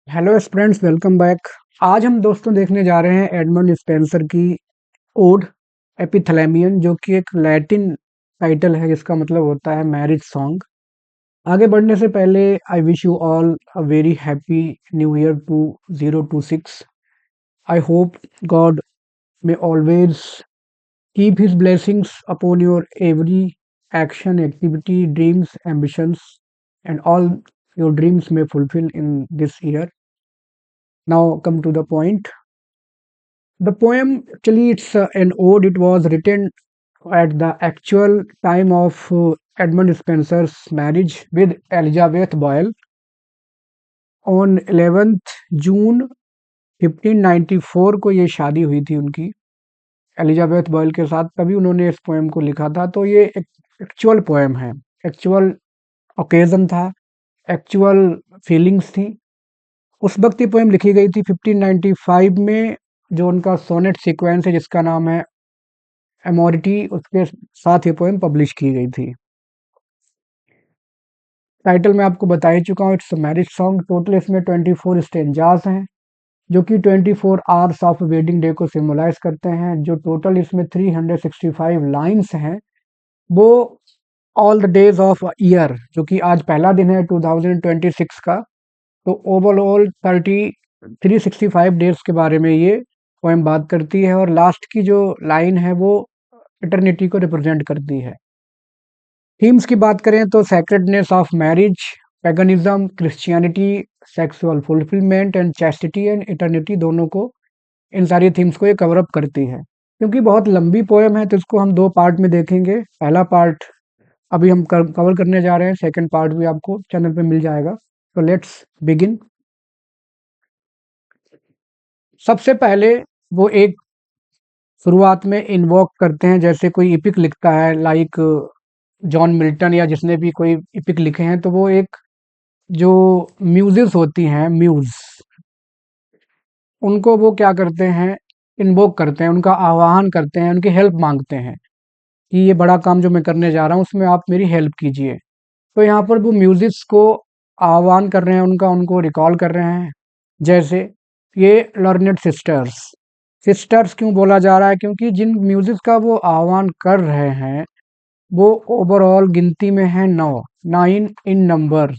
Hello friends, welcome back. आज हम दोस्तों देखने जा रहे हैं एडमंड स्पेंसर की ओड एपिथैलेमियन, जो कि एक लैटिन टाइटल है जिसका मतलब होता है मैरिज सॉन्ग। आगे बढ़ने से पहले I wish you all a very happy new year 2026। I hope God may always keep his blessings upon your every action, activity, dreams, ambitions, and all your dreams may fulfill in this year. Now come to the point. The poem, actually, it's an ode. It was written at the actual time of Edmund Spenser's marriage with Elizabeth Boyle on 11th June 1594 को ये शादी हुई थी उनकी Elizabeth boil के साथ। तभी उन्होंने इस पोएम को लिखा था। तो ये एक एक्चुअल पोएम है, एक्चुअल ओकेजन था, एक्चुअल फीलिंग्स थी। उस वक्त ये पोएम लिखी गई थी 1595 में। जो उनका सोनेट सीक्वेंस है जिसका नाम है एमोरिटी, उसके साथ ये पोएम पब्लिश की गई थी। टाइटल मैं आपको बता ही चुका हूँ, इट्स मैरिज सॉन्ग। टोटल इसमें 24 स्टेंजास हैं जो कि 24 आवर्स ऑफ वेडिंग डे को सिम्बलाइज करते हैं। जो टोटल इसमें 365 लाइन्स हैं वो all the days of year, जो कि आज पहला दिन है 2026 का। तो ओवरऑल 365 डेज के बारे में ये पोएम बात करती है, और लास्ट की जो लाइन है वो इटर्निटी को रिप्रेजेंट करती है। थीम्स की बात करें तो sacredness of marriage, paganism, Christianity, sexual fulfilment and chastity and eternity, दोनों को, इन सारी थीम्स को ये कवर अप करती है। क्योंकि बहुत लंबी पोएम है तो इसको हम दो पार्ट में देखेंगे। पहला पार्ट अभी हम कवर करने जा रहे हैं, सेकंड पार्ट भी आपको चैनल पे मिल जाएगा। तो लेट्स बिगिन। सबसे पहले वो एक शुरुआत में इन्वोक करते हैं, जैसे कोई इपिक लिखता है, लाइक जॉन मिल्टन या जिसने भी कोई इपिक लिखे हैं, तो वो एक जो म्यूजेस होती हैं, म्यूज, उनको वो क्या करते हैं, इन्वोक करते हैं, उनका आह्वान करते हैं, उनकी हेल्प मांगते हैं कि ये बड़ा काम जो मैं करने जा रहा हूँ उसमें आप मेरी हेल्प कीजिए। तो यहाँ पर वो म्यूजिक्स को आह्वान कर रहे हैं, उनका, उनको रिकॉल कर रहे हैं। जैसे ये लर्नेड सिस्टर्स, सिस्टर्स क्यों बोला जा रहा है, क्योंकि जिन म्यूजिक का वो आह्वान कर रहे हैं वो ओवरऑल गिनती में है 9, 9 इन नंबर।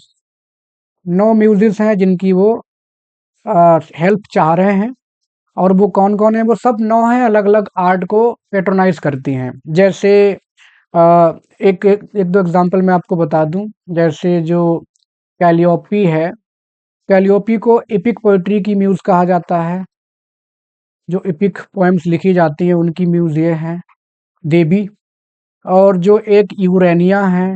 9 म्यूजिक हैं जिनकी वो हेल्प चाह रहे हैं। और वो कौन कौन है, वो सब 9 हैं, अलग अलग आर्ट को पेट्रोनाइज करती हैं। जैसे एक दो एग्जांपल मैं आपको बता दूं। जैसे जो कैलियोपी है, कैलियोपी को एपिक पोएट्री की म्यूज कहा जाता है। जो एपिक पोएम्स लिखी जाती हैं उनकी म्यूज ये है देवी। और जो एक यूरेनिया है,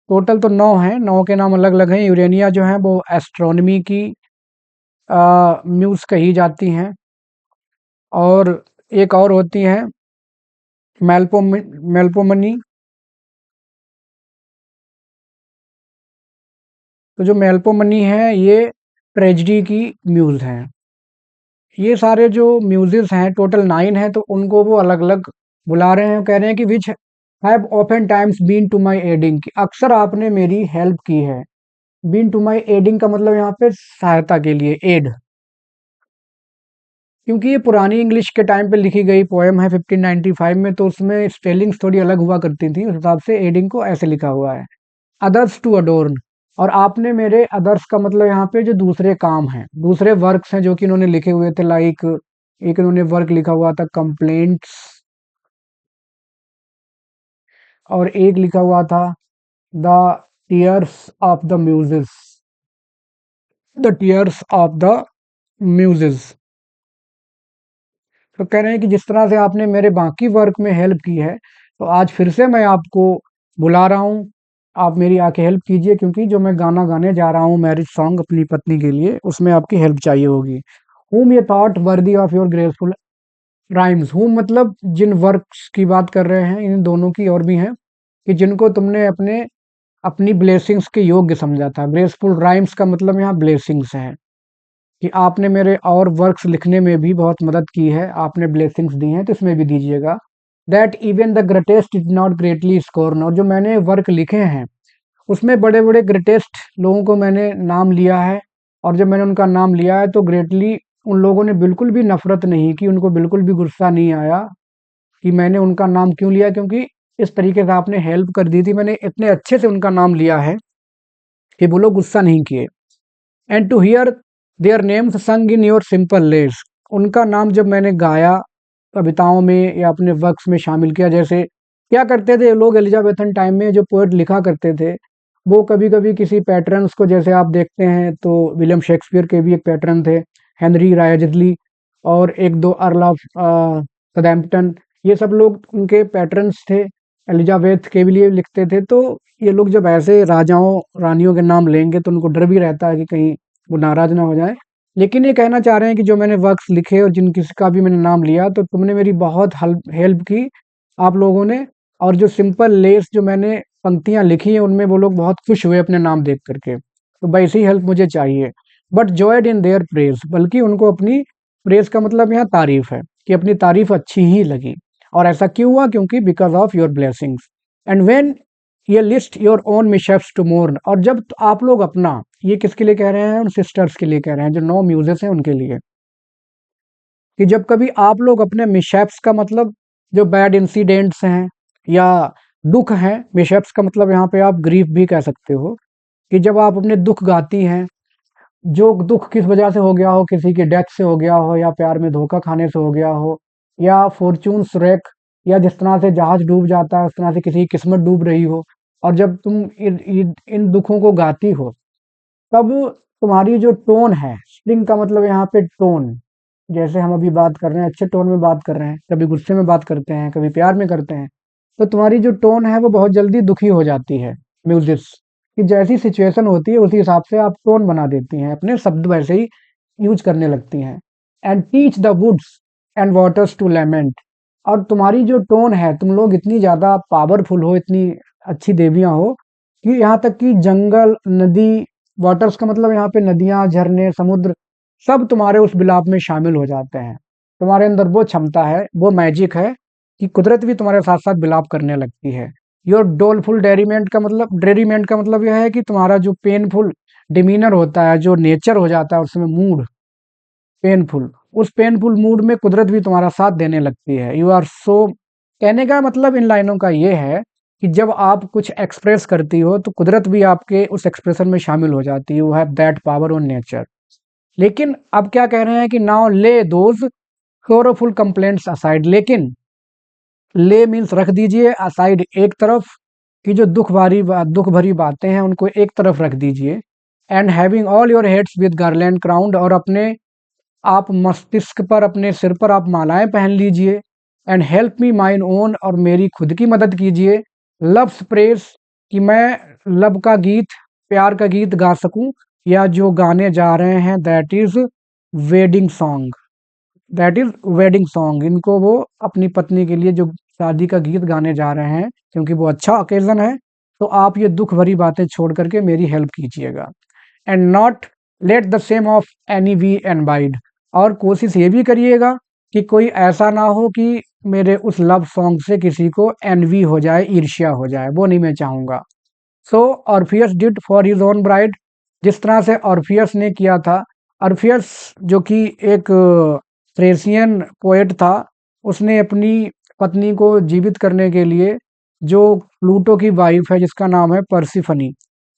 टोटल तो 9 हैं, 9 के नाम अलग अलग हैं। यूरेनिया जो है वो एस्ट्रोनॉमी की म्यूज कही जाती हैं। और एक और होती है मेल्पोमनी। तो जो मेल्पोमनी है ये ट्रेजिडी की म्यूज हैं। ये सारे जो म्यूजिस हैं टोटल 9 हैं, तो उनको वो अलग अलग बुला रहे हैं, कह रहे हैं कि which have often times been to my aiding, कि अक्सर आपने मेरी हेल्प की है। बीन टू माई एडिंग का मतलब यहाँ पे सहायता के लिए, एड। क्योंकि ये पुरानी इंग्लिश के टाइम पे लिखी गई पोएम है 1595 में, तो उसमें स्पेलिंग्स थोड़ी अलग हुआ करती थी, उस हिसाब से एडिंग को ऐसे लिखा हुआ है। अदर्स टू अडोर्न, और आपने मेरे, अदर्स का मतलब यहाँ पे जो दूसरे काम हैं, दूसरे वर्क्स हैं जो कि इन्होंने लिखे हुए थे। लाइक एक इन्होंने वर्क लिखा हुआ था कंप्लेंट्स, और एक लिखा हुआ था the tears of the Muses, the tears of the Muses. तो कह रहे हैं कि जिस तरह से आपने मेरे बाकी वर्क में हेल्प की है, तो आज फिर से मैं आपको बुला रहा हूँ, आप मेरी आके हेल्प कीजिए, क्योंकि जो मैं गाना गाने जा रहा हूँ मैरिज सॉन्ग अपनी पत्नी के लिए, उसमें आपकी हेल्प चाहिए होगी। whom ये thought worthy of your graceful rhymes, whom मतलब जिन वर्क्स की बात कर रहे हैं, इन दोनों की और भी हैं, कि जिनको तुमने अपने, अपनी ब्लेसिंग्स के योग्य समझा था। ग्रेसफुल राइम्स का मतलब यहाँ ब्लेसिंग्स है, कि आपने मेरे और वर्क्स लिखने में भी बहुत मदद की है, आपने ब्लेसिंग्स दी हैं, तो इसमें भी दीजिएगा। That even the greatest did not greatly score, और जो मैंने वर्क लिखे हैं उसमें बड़े बड़े ग्रेटेस्ट लोगों को मैंने नाम लिया है, और जब मैंने उनका नाम लिया है तो ग्रेटली उन लोगों ने बिल्कुल भी नफ़रत नहीं की, उनको बिल्कुल भी गुस्सा नहीं आया कि मैंने उनका नाम क्यों लिया, क्योंकि इस तरीके से आपने हेल्प कर दी थी। मैंने इतने अच्छे से उनका नाम लिया है कि वो लोग गुस्सा नहीं किए। And to hear their names sung in your simple less, उनका नाम जब मैंने गाया कविताओं में या अपने वर्क्स में शामिल किया, जैसे क्या करते थे लोग एलिजाबेथन टाइम में जो पोएट लिखा करते थे, वो कभी कभी किसी पैटर्न्स को, जैसे आप देखते हैं तो विलियम शेक्सपियर के भी एक पैटर्न थे, हेनरी रायजली और एक दो अर्ल ऑफ सदैम्पटन, ये सब लोग उनके पैटर्न्स थे, एलिजाबेथ के भी लिए लिखते थे। तो ये लोग जब ऐसे राजाओं रानियों के नाम लेंगे तो उनको डर भी रहता है कि कहीं वो नाराज ना हो जाए। लेकिन ये कहना चाह रहे हैं कि जो मैंने वर्क्स लिखे और जिन किसी का भी मैंने नाम लिया तो तुमने मेरी बहुत हेल्प की आप लोगों ने। और जो सिंपल लेस जो मैंने पंक्तियां लिखी हैं उनमें वो लोग बहुत खुश हुए अपने नाम देख करके। तो वैसी हेल्प मुझे चाहिए। But joyed in their praise, बल्कि उनको अपनी प्रेज का मतलब यहाँ तारीफ है कि अपनी तारीफ अच्छी ही लगी। और ऐसा क्यों हुआ? क्योंकि because of your blessings and when ये लिस्ट योर ओन मिशेप्स टू मोर्न। और जब आप लोग अपना, ये किसके लिए कह रहे हैं? उन सिस्टर्स के लिए कह रहे हैं जो 9 म्यूजेस हैं उनके लिए, कि जब कभी आप लोग अपने मिशेप्स का मतलब जो बैड इंसिडेंट्स हैं या दुख हैं, मिशेप्स का मतलब यहाँ पे आप ग्रीफ भी कह सकते हो, कि जब आप अपने दुख गाती हैं, जो दुख किस वजह से हो गया हो, किसी की डेथ से हो गया हो या प्यार में धोखा खाने से हो गया हो या फॉर्चून रेक, या जिस तरह से जहाज डूब जाता है उस तरह से किसी की किस्मत डूब रही हो, और जब तुम इन दुखों को गाती हो, तब तुम्हारी जो टोन है, स्ट्रिंग का मतलब यहाँ पे टोन, जैसे हम अभी बात कर रहे हैं अच्छे टोन में बात कर रहे हैं, कभी गुस्से में बात करते हैं, कभी प्यार में करते हैं, तो तुम्हारी जो टोन है वो बहुत जल्दी दुखी हो जाती है। म्यूजिक कि जैसी सिचुएशन होती है उसी हिसाब से आप टोन बना देती हैं, अपने शब्द वैसे ही यूज करने लगती हैं। And teach the woods and waters to lament, और तुम्हारी जो टोन है, तुम लोग इतनी ज्यादा पावरफुल हो, इतनी अच्छी देवियां हो कि यहाँ तक कि जंगल, नदी, वाटर्स का मतलब यहाँ पे नदियां, झरने, समुद्र, सब तुम्हारे उस विलाप में शामिल हो जाते हैं। तुम्हारे अंदर वो क्षमता है, वो मैजिक है कि कुदरत भी तुम्हारे साथ साथ विलाप करने लगती है। योर डोलफुल डेरीमेंट का मतलब यह है कि तुम्हारा जो पेनफुल डिमीनर होता है, जो नेचर हो जाता है उसमें मूड पेनफुल, उस पेनफुल मूड में कुदरत भी तुम्हारा साथ देने लगती है। यू आर सो, कहने का मतलब इन लाइनों का ये है कि जब आप कुछ एक्सप्रेस करती हो तो कुदरत भी आपके उस एक्सप्रेशन में शामिल हो जाती है। You have that power on nature. लेकिन अब क्या कह रहे हैं कि नाउ ले दोज क्लोरोफुल कंप्लेंट्स असाइड, लेकिन ले मीन्स रख दीजिए, असाइड एक तरफ, कि जो दुख भरी बातें हैं उनको एक तरफ रख दीजिए। And having all your heads with garland crowned, और अपने आप मस्तिष्क पर, अपने सिर पर आप मालाएं पहन लीजिए। And help me mine own, और मेरी खुद की मदद कीजिए। लव्स प्रेस, कि मैं लव का गीत, प्यार का गीत गा सकूं, या जो गाने जा रहे हैं wedding song that is wedding song, इनको वो अपनी पत्नी के लिए जो शादी का गीत गाने जा रहे हैं, क्योंकि वो अच्छा ओकेजन है, तो आप ये दुख भरी बातें छोड़ करके मेरी हेल्प कीजिएगा। And not let the same of any we envied, और कोशिश ये भी करिएगा कि कोई ऐसा ना हो कि मेरे उस लव सॉन्ग से किसी को एनवी हो जाए, ईर्ष्या हो जाए, वो नहीं मैं चाहूंगा। So Orpheus did for his own bride, जिस तरह से ऑर्फियस ने किया था। ऑर्फियस जो कि एक थ्रेसियन पोएट था, उसने अपनी पत्नी को जीवित करने के लिए, जो प्लूटो की वाइफ है जिसका नाम है पर्सिफनी,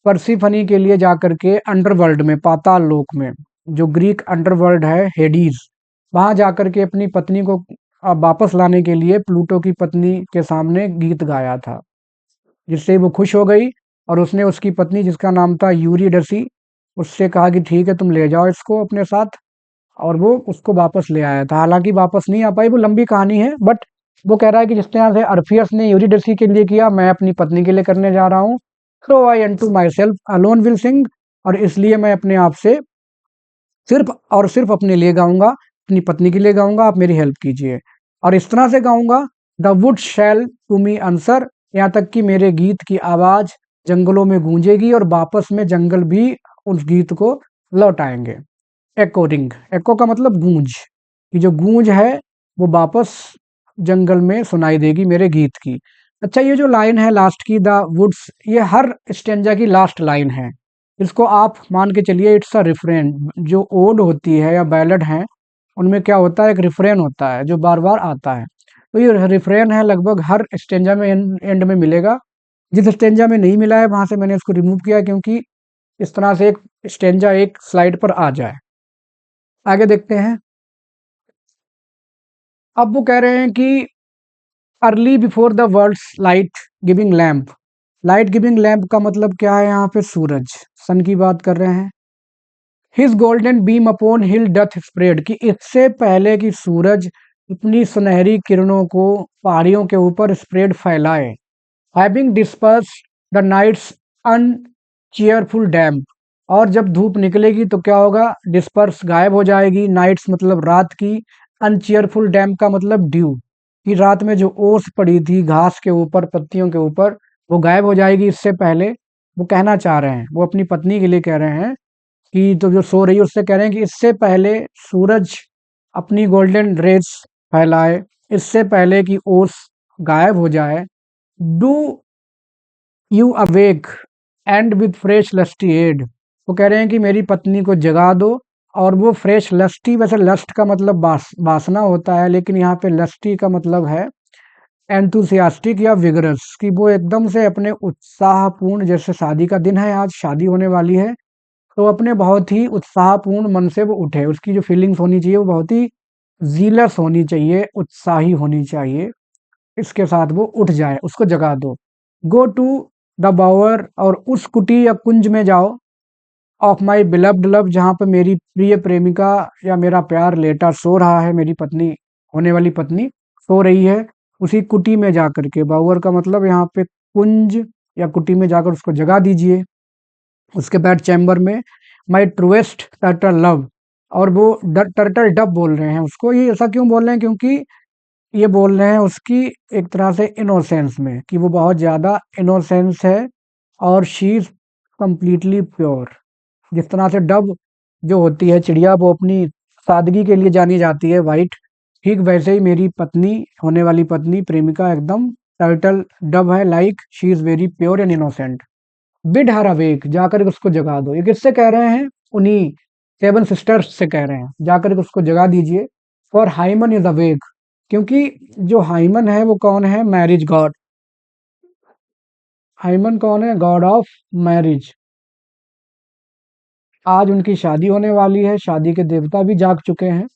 पर्सिफनी के लिए जाकर के अंडरवर्ल्ड में, पाताल लोक में, जो ग्रीक अंडरवर्ल्ड है हेडीज, वहां जाकर के अपनी पत्नी को वापस लाने के लिए प्लूटो की पत्नी के सामने गीत गाया था, जिससे वो खुश हो गई। और उसने उसकी पत्नी जिसका नाम था यूरिडसी, उससे कहा कि ठीक है तुम ले जाओ इसको अपने साथ, और वो उसको वापस ले आया था। हालांकि वापस नहीं आ पाई, वो लंबी कहानी है, बट वो कह रहा है कि जिस तरह से अर्फियस ने यूरिडसी के लिए किया, मैं अपनी पत्नी के लिए करने जा रहा हूँ। So I and to my self alone will sing, और इसलिए मैं अपने आप से सिर्फ और सिर्फ अपने लिए गाऊंगा, अपनी पत्नी के लिए गाऊंगा, आप मेरी हेल्प कीजिए। और इस तरह से गाऊंगा, the wood shall to me answer, यहाँ तक कि मेरे गीत की आवाज जंगलों में गूंजेगी और वापस में जंगल भी उस गीत को लौटाएंगे। एको रिंग, एको का मतलब गूंज, कि जो गूंज है वो वापस जंगल में सुनाई देगी मेरे गीत की। अच्छा, ये जो लाइन है लास्ट की, द वुड्स, ये हर स्टेंजा की लास्ट लाइन है। इसको आप मान के चलिए इट्स अ रिफ्रेन। जो ओड होती है या बैलेड है, उनमें क्या होता है, एक रिफ्रेन होता है जो बार बार आता है। तो ये रिफ्रेन है, लगभग हर स्टेंजा में एंड में मिलेगा। जिस स्टेंजा में नहीं मिला है वहां से मैंने इसको रिमूव किया, क्योंकि इस तरह से एक स्टेंजा एक स्लाइड पर आ जाए। आगे देखते हैं। अब वो कह रहे हैं कि early before the world's light giving lamp. Light giving lamp का मतलब क्या है, यहाँ पे सूरज, सन की बात कर रहे हैं। हिज गोल्डन बीम अपॉन हिल डथ स्प्रेड, कि इससे पहले कि सूरज अपनी सुनहरी किरणों को पहाड़ियों के ऊपर स्प्रेड फैलाए। हैविंग डिस्पर्स द नाइट्स अनचेयरफुल डैम्प, और जब धूप निकलेगी तो क्या होगा, डिस्पर्स गायब हो जाएगी, नाइट्स मतलब रात की, अनचेयरफुल डैम्प का मतलब ड्यू, कि रात में जो ओस पड़ी थी घास के ऊपर, पत्तियों के ऊपर, वो गायब हो जाएगी इससे पहले। वो कहना चाह रहे हैं, वो अपनी पत्नी के लिए कह रहे हैं कि तो जो सो रही है उससे कह रहे हैं कि इससे पहले सूरज अपनी गोल्डन रेज फैलाए, इससे पहले कि ओस गायब हो जाए, do you awake and with fresh lusty head. वो कह रहे हैं कि मेरी पत्नी को जगा दो, और वो फ्रेश लस्टी, वैसे लस्ट का मतलब वासना होता है, लेकिन यहाँ पे लस्टी का मतलब है एंथुसियास्टिक या विगरस, कि वो एकदम से अपने उत्साहपूर्ण, जैसे शादी का दिन है, आज शादी होने वाली है, तो अपने बहुत ही उत्साहपूर्ण मन से वो उठे, उसकी जो फीलिंग्स होनी चाहिए वो बहुत ही जीलस होनी चाहिए, उत्साही होनी चाहिए, इसके साथ वो उठ जाए, उसको जगा दो। गो टू द बावर, और उस कुटी या कुंज में जाओ, ऑफ माई बिलव्ड लव, जहाँ पे मेरी प्रिय प्रेमिका या मेरा प्यार लेटा सो रहा है, मेरी पत्नी, होने वाली पत्नी सो रही है, उसी कुटी में जा करके, बावर का मतलब यहाँ पे कुंज या कुटी में जाकर उसको जगा दीजिए। उसके बाद चैम्बर में माई ट्रूएस्ट टर्टल लव, और वो टर्टल डब बोल रहे हैं उसको, ये ऐसा क्यों बोल रहे हैं, क्योंकि ये बोल रहे हैं उसकी एक तरह से इनोसेंस में, कि वो बहुत ज़्यादा इनोसेंस है, और शी इज़ कम्प्लीटली प्योर। जिस तरह से डब जो होती है चिड़िया, वो अपनी सादगी के लिए जानी जाती है, वाइट, ठीक वैसे ही मेरी पत्नी, होने वाली पत्नी, प्रेमिका एकदम टर्टल डब है, like she is very pure and innocent. Bid her awake, जाकर के उसको जगा दो। ये किससे कह रहे हैं, उन्हीं सेवन सिस्टर्स से कह रहे हैं, जाकर के उसको जगा दीजिए। फॉर हाइमन इज अवेक, क्योंकि जो हाइमन है वो कौन है, मैरिज गॉड। हाइमन कौन है, गॉड ऑफ मैरिज। आज उनकी शादी होने वाली है, शादी के देवता भी जाग चुके हैं।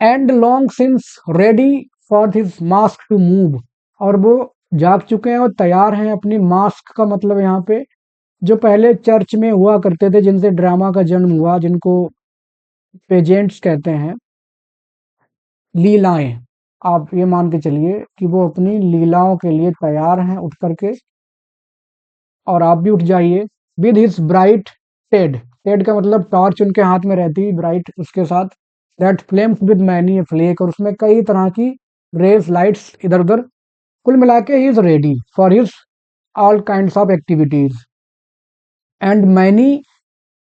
And long since ready for his mask to move, और वो जाग चुके हैं और तैयार हैं अपनी मास्क का मतलब यहाँ पे, जो पहले चर्च में हुआ करते थे, जिनसे ड्रामा का जन्म हुआ, जिनको पेजेंट्स कहते हैं, लीलाएं। आप ये मान के चलिए कि वो अपनी लीलाओं के लिए तैयार हैं उठ करके, और आप भी उठ जाइए। With his bright Ted, Ted का मतलब टॉर्च उनके हाथ में रहती, ब्राइट उसके साथ, that flames with many flake, और उसमें कई तरह की रेज, लाइट्स इधर उधर, कुल मिला के he is ready for his all kinds of activities, and many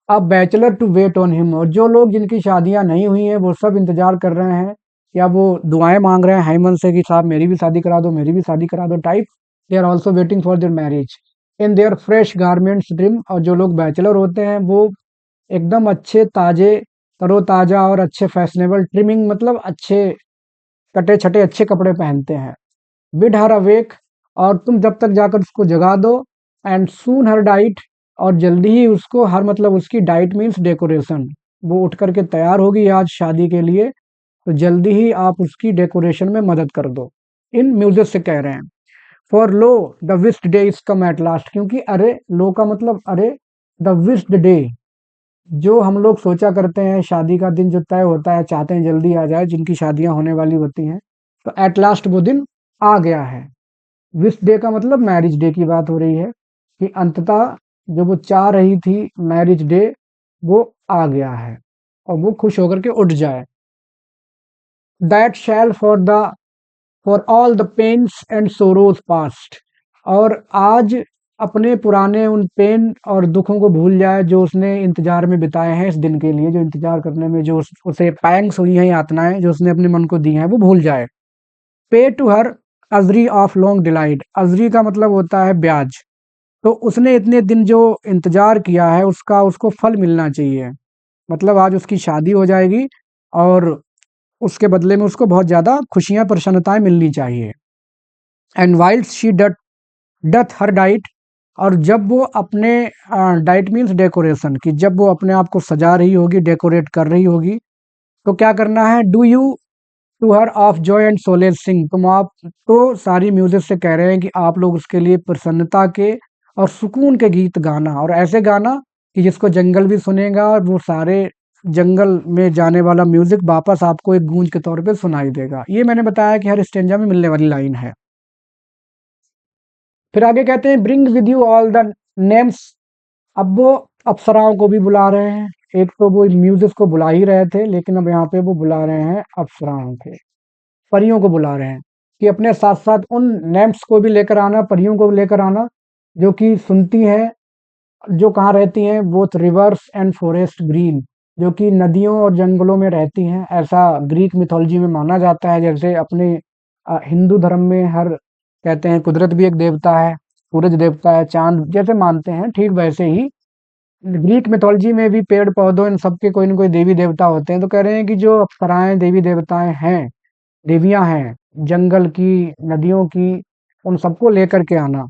a bachelor to wait on him, और जो लोग जिनकी शादियां नहीं हुई हैं वो सब इंतजार कर रहे हैं, या वो दुआएं मांग रहे हैं हाइमन से कि साहब मेरी भी शादी करा दो, मेरी भी शादी करा दो type. They are also waiting for their marriage in their fresh garments dream, और जो लोग बैचलर होते हैं वो एकदम अच्छे ताजे, तरोताजा और अच्छे फैशनेबल, ट्रिमिंग मतलब अच्छे कटे छटे अच्छे कपड़े पहनते हैं। बिड हर अवेक, और तुम जब तक जाकर उसको जगा दो। एंड सून हर डाइट, और जल्दी ही उसको, हर मतलब उसकी डाइट मीन्स डेकोरेशन, वो उठ करके तैयार होगी आज शादी के लिए, तो जल्दी ही आप उसकी डेकोरेशन में मदद कर दो। इन म्यूजिक से कह रहे हैं। For low the wished day is come at last, क्योंकि अरे, लो का मतलब अरे, द विस्ड डे, जो हम लोग सोचा करते हैं शादी का दिन जो तय होता है, चाहते हैं जल्दी आ जाए, जिनकी शादियां होने वाली होती हैं, तो एट लास्ट वो दिन आ गया है। विश डे का मतलब मैरिज डे की बात हो रही है, कि अंततः जो वो चाह रही थी, मैरिज डे, वो आ गया है, और वो खुश होकर के उठ जाए। That shall for all the pains and sorrows past, और आज अपने पुराने उन पेन और दुखों को भूल जाए जो उसने इंतजार में बिताए हैं, इस दिन के लिए जो इंतजार करने में जो उसे पैंग्स हुई हैं, यातनाएं जो उसने अपने मन को दी हैं, वो भूल जाए। Pay to her usury of long delight, usury का मतलब होता है ब्याज, तो उसने इतने दिन जो इंतजार किया है उसका उसको फल मिलना चाहिए। मतलब आज उसकी शादी हो जाएगी और उसके बदले में उसको बहुत ज़्यादा खुशियाँ प्रसन्नताएँ मिलनी चाहिए। And whiles she doth her dight, और जब वो अपने डाइट मीन्स डेकोरेशन, कि जब वो अपने आप को सजा रही होगी, डेकोरेट कर रही होगी, तो क्या करना है, do you to her of joy and solace sing, तुम आप तो सारी म्यूजिक से कह रहे हैं कि आप लोग उसके लिए प्रसन्नता के और सुकून के गीत गाना, और ऐसे गाना कि जिसको जंगल भी सुनेगा और वो सारे जंगल में जाने वाला म्यूजिक वापस आपको एक गूंज के तौर पे सुनाई देगा। ये मैंने बताया कि हर स्टेंजा में मिलने वाली लाइन है। फिर आगे कहते हैं bring with you all the names. अब वो अप्सराओं को भी बुला रहे हैं। एक तो वो म्यूजिक को बुला ही रहे थे, लेकिन अब यहाँ पे वो बुला रहे हैं अप्सराओं को, परियों को बुला रहे हैं कि अपने साथ साथ उन नेम्स को भी लेकर आना, परियों को भी लेकर आना, जो कि सुनती हैं, जो कहाँ रहती हैं, both reverse and forest green, जो कि नदियों और जंगलों में रहती हैं, ऐसा ग्रीक मिथोलॉजी में माना जाता है। जैसे अपने हिंदू धर्म में हर कहते हैं कुदरत भी एक देवता है, सूरज देवता है, चांद जैसे मानते हैं, ठीक वैसे ही ग्रीक मिथोलॉजी में भी पेड़ पौधों इन सबके कोई ना कोई देवी देवता होते हैं। तो कह रहे हैं कि जो अप्सराएं देवी देवताएं हैं, देवियां हैं, जंगल की, नदियों की, उन सबको लेकर के आना।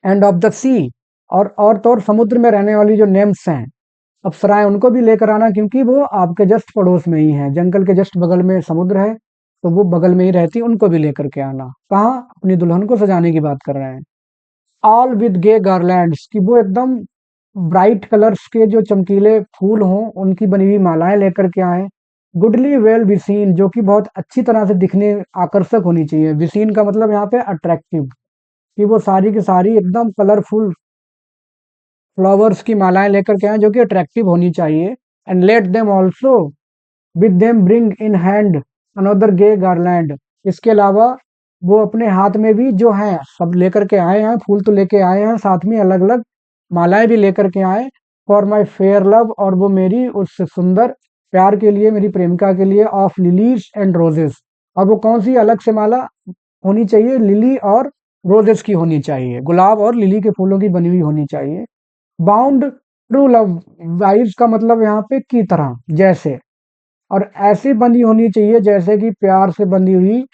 एंड ऑफ द सी, और तो और समुद्र में रहने वाली जो नेम्स हैं, अप्सराएं, उनको भी लेकर आना, क्योंकि वो आपके जस्ट पड़ोस में ही है, जंगल के जस्ट बगल में समुद्र है, तो वो बगल में ही रहती, उनको भी लेकर के आना। कहाँ, अपनी दुल्हन को सजाने की बात कर रहे हैं। ऑल विद गे गार्लैंड्स, कि वो एकदम ब्राइट कलर्स के जो चमकीले फूल हों, उनकी बनी हुई मालाएं लेकर के आए। गुडली वेल विसीन, जो कि बहुत अच्छी तरह से दिखने आकर्षक होनी चाहिए। विसीन का मतलब यहाँ पे अट्रैक्टिव, कि वो सारी की सारी एकदम कलरफुल फ्लावर्स की मालाएं लेकर के आए, जो कि अट्रैक्टिव होनी चाहिए। And let them also with them bring in hand another gay garland, इसके अलावा वो अपने हाथ में भी जो है सब लेकर के आए हैं, फूल तो लेके आए हैं, साथ में अलग अलग मालाएं भी लेकर के आए। फॉर माई फेयर लव, और वो मेरी उस सुंदर प्यार के लिए, मेरी प्रेमिका के लिए। ऑफ लिलीज एंड रोजेस, और वो कौन सी अलग से माला होनी चाहिए, लिली और रोजेस की होनी चाहिए, गुलाब और लिली के फूलों की बनी हुई होनी चाहिए। बाउंड ट्रू लव वाइज का मतलब यहाँ पे की तरह, जैसे, और ऐसी बंधी होनी चाहिए जैसे कि प्यार से बंधी हुई,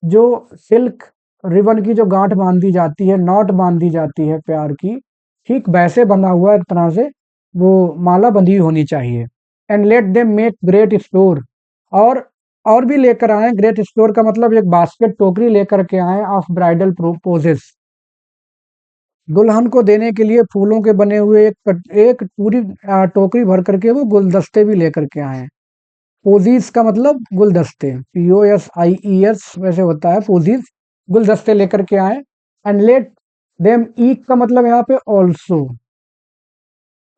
जो सिल्क रिबन की जो गांठ बांधी जाती है, नॉट बांधी जाती है प्यार की, ठीक वैसे बंधा हुआ एक तरह से वो माला बंधी हुई होनी चाहिए। And let them make great store, और भी लेकर आए। ग्रेट स्टोर का मतलब एक बास्केट, टोकरी लेकर के आए ऑफ ब्राइडल पोजेस, दुल्हन को देने के लिए फूलों के बने हुए एक पूरी टोकरी भर करके वो गुलदस्ते भी लेकर के आए। पोजीज का मतलब गुलदस्ते, POSIES वैसे होता है पोजीज, गुलदस्ते लेकर के आए। एंड लेट देम ईक का मतलब यहाँ पे also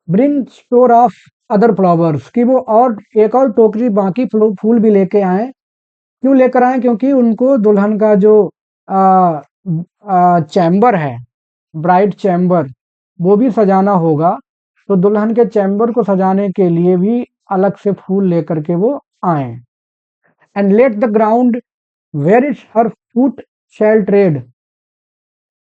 bring store of other flowers, कि वो और एक और टोकरी बाकी फूल भी लेके आए। क्यों लेकर आए, क्योंकि उनको दुल्हन का जो चैम्बर है, ब्राइड चैम्बर, वो भी सजाना होगा। तो दुल्हन के चैम्बर को सजाने के लिए भी अलग से फूल लेकर के वो आए। And let the ground where is her foot shall tread,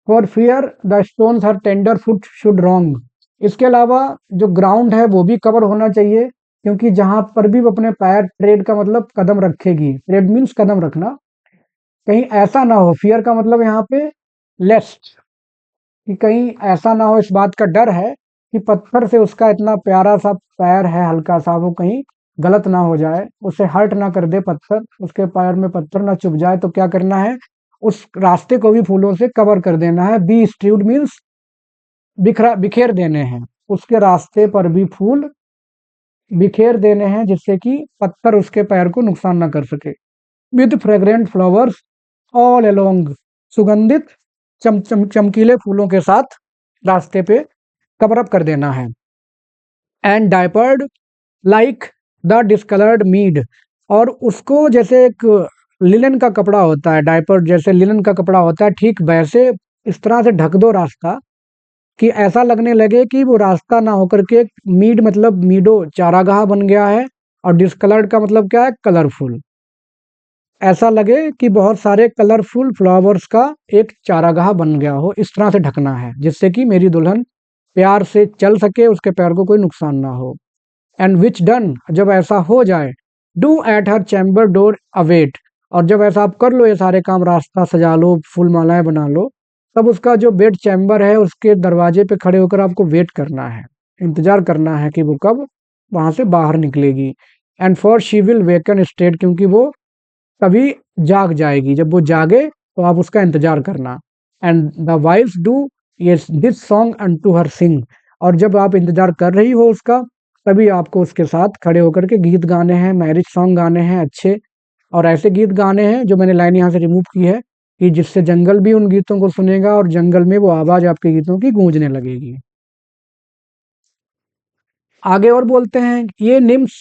for fear the stones her tender foot should wrong. इसके अलावा जो ग्राउंड है वो भी कवर होना चाहिए, क्योंकि जहां पर भी वो अपने पैर, ट्रेड का मतलब कदम रखेगी, ट्रेड मीन्स कदम रखना, कहीं ऐसा ना हो, फियर का मतलब यहाँ पे लेस्ट, कि कहीं ऐसा ना हो, इस बात का डर है कि पत्थर से उसका इतना प्यारा सा पैर है हल्का सा, वो कहीं गलत ना हो जाए, उसे हर्ट ना कर दे पत्थर, उसके पैर में पत्थर ना चुभ जाए। तो क्या करना है, उस रास्ते को भी फूलों से कवर कर देना है। बी स्ट्रीव्ड मीन्स बिखेर देने हैं, उसके रास्ते पर भी फूल बिखेर देने हैं, जिससे कि पत्थर उसके पैर को नुकसान ना कर सके। With fragrant flowers all along, सुगंधित चमकीले फूलों के साथ रास्ते पे कवर अप कर देना है। And diapered like the discoloured mead, और उसको जैसे एक लिनन का कपड़ा होता है, डायपर्ड जैसे लिनन का कपड़ा होता है, ठीक वैसे इस तरह से ढक दो रास्ता कि ऐसा लगने लगे कि वो रास्ता ना होकर के मीड मतलब मीडो चारागाह बन गया है, और डिस्कलर्ड का मतलब क्या है, कलरफुल। ऐसा लगे कि बहुत सारे कलरफुल फ्लावर्स का एक चारागाह बन गया हो, इस तरह से ढकना है जिससे कि मेरी दुल्हन प्यार से चल सके, उसके पैर को कोई नुकसान ना हो। एंड विच डन, जब ऐसा हो जाए, do at her chamber door await, और जब ऐसा आप कर लो, ये सारे काम, रास्ता सजा लो, फूल मालाएं बना लो, तब उसका जो बेड चैम्बर है उसके दरवाजे पे खड़े होकर आपको वेट करना है, इंतजार करना है कि वो कब वहां से बाहर निकलेगी। And for she will woken state, क्योंकि वो तभी जाग जाएगी, जब वो जागे तो आप उसका इंतजार करना। And the wives do ye this song unto her sing, और जब आप इंतजार कर रही हो उसका, तभी आपको उसके साथ खड़े होकर के गीत गाने हैं, मैरिज सॉन्ग गाने हैं अच्छे, और ऐसे गीत गाने हैं जो मैंने लाइन यहाँ से रिमूव की है, कि जिससे जंगल भी उन गीतों को सुनेगा और जंगल में वो आवाज आपके गीतों की गूंजने लगेगी। आगे और बोलते हैं, ये nymphs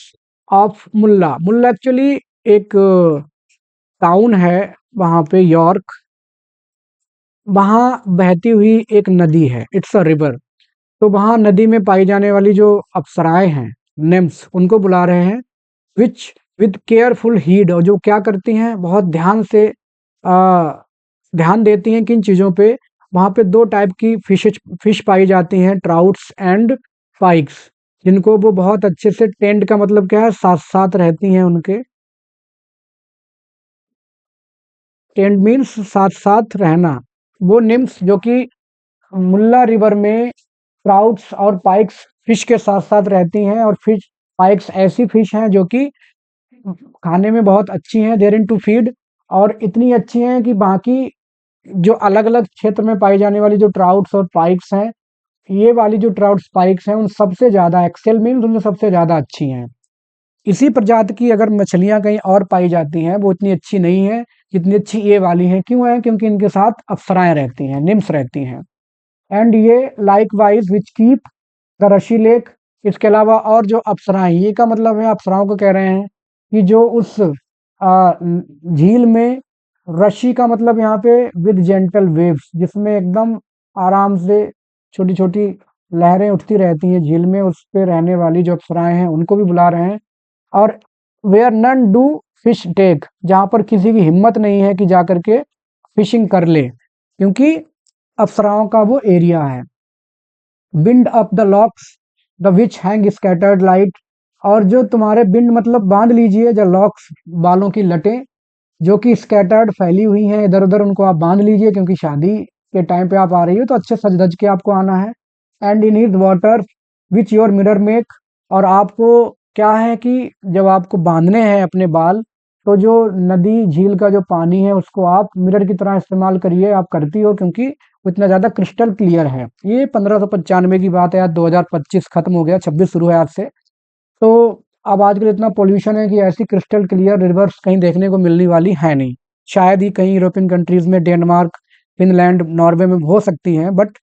of Mulla, Mulla actually एक टाउन है वहां पे यॉर्क, वहां बहती हुई एक नदी है, इट्स अ रिवर। तो वहां नदी में पाई जाने वाली जो अप्सराएं हैं, निम्स, उनको बुला रहे हैं, विच विद केयरफुल हीड, और जो क्या करती हैं, बहुत ध्यान से आ, ध्यान देती हैं किन चीज़ों पे। वहाँ पे दो टाइप की फिश पाई जाती हैं, ट्राउट्स एंड पाइक्स, जिनको वो बहुत अच्छे से, टेंट का मतलब क्या है, साथ साथ रहती हैं उनके, टेंट मीन्स साथ साथ रहना। वो निम्स जो कि मुल्ला रिवर में ट्राउट्स और पाइक्स फिश के साथ साथ रहती हैं, और फिश पाइक्स ऐसी फिश हैं जो कि खाने में बहुत अच्छी हैं, देयर इन टू फीड, और इतनी अच्छी हैं कि बाकी जो अलग अलग क्षेत्र में पाई जाने वाली जो ट्राउट्स और पाइक्स हैं, ये वाली जो ट्राउट स्पाइक्स हैं उन सबसे ज़्यादा, एक्सेल मीन्स उनमें सबसे ज़्यादा अच्छी हैं। इसी प्रजाति की अगर मछलियाँ कहीं और पाई जाती हैं, वो इतनी अच्छी नहीं है जितनी अच्छी ये वाली हैं। क्यों है? क्योंकि इनके साथ अप्सराएं रहती हैं, निम्स रहती हैं। एंड ये like wise which keep the रशी लेक, इसके अलावा और जो अप्सराएं, ये का मतलब है अप्सराओं को कह रहे हैं कि जो उस झील में, रशी का मतलब यहाँ पे विद जेंटल वेव्स, जिसमें एकदम आराम से छोटी छोटी लहरें उठती रहती हैं झील में, उस पे रहने वाली जो अप्सराएं हैं उनको भी बुला रहे हैं। और where none do fish take, जहाँ पर किसी की हिम्मत नहीं है कि जा करके फिशिंग कर ले, क्योंकि अप्सराओं का वो एरिया है। Bind up the locks the which hang scattered light, और जो तुम्हारे बिंड मतलब बांध लीजिए, जो लॉक्स, बालों की लटें जो कि स्कैटर्ड फैली हुई हैं इधर उधर, उनको आप बांध लीजिए, क्योंकि शादी के टाइम पे आप आ रही हो तो अच्छे सज धज के आपको आना है। And in his water which your mirror make, और आपको क्या है कि जब आपको बांधने हैं अपने बाल, तो जो नदी झील का जो पानी है उसको आप मिरर की तरह इस्तेमाल करिए, आप करती हो, क्योंकि वो इतना ज़्यादा क्रिस्टल क्लियर है। ये 1595 की बात है, आज 2025 खत्म हो गया, 26 शुरू है आज से। तो अब आजकल इतना पॉल्यूशन है कि ऐसी क्रिस्टल क्लियर रिवर्स कहीं देखने को मिलने वाली है नहीं। शायद ही कहीं यूरोपियन कंट्रीज में, डेनमार्क, फिनलैंड, नॉर्वे में हो सकती हैं, बट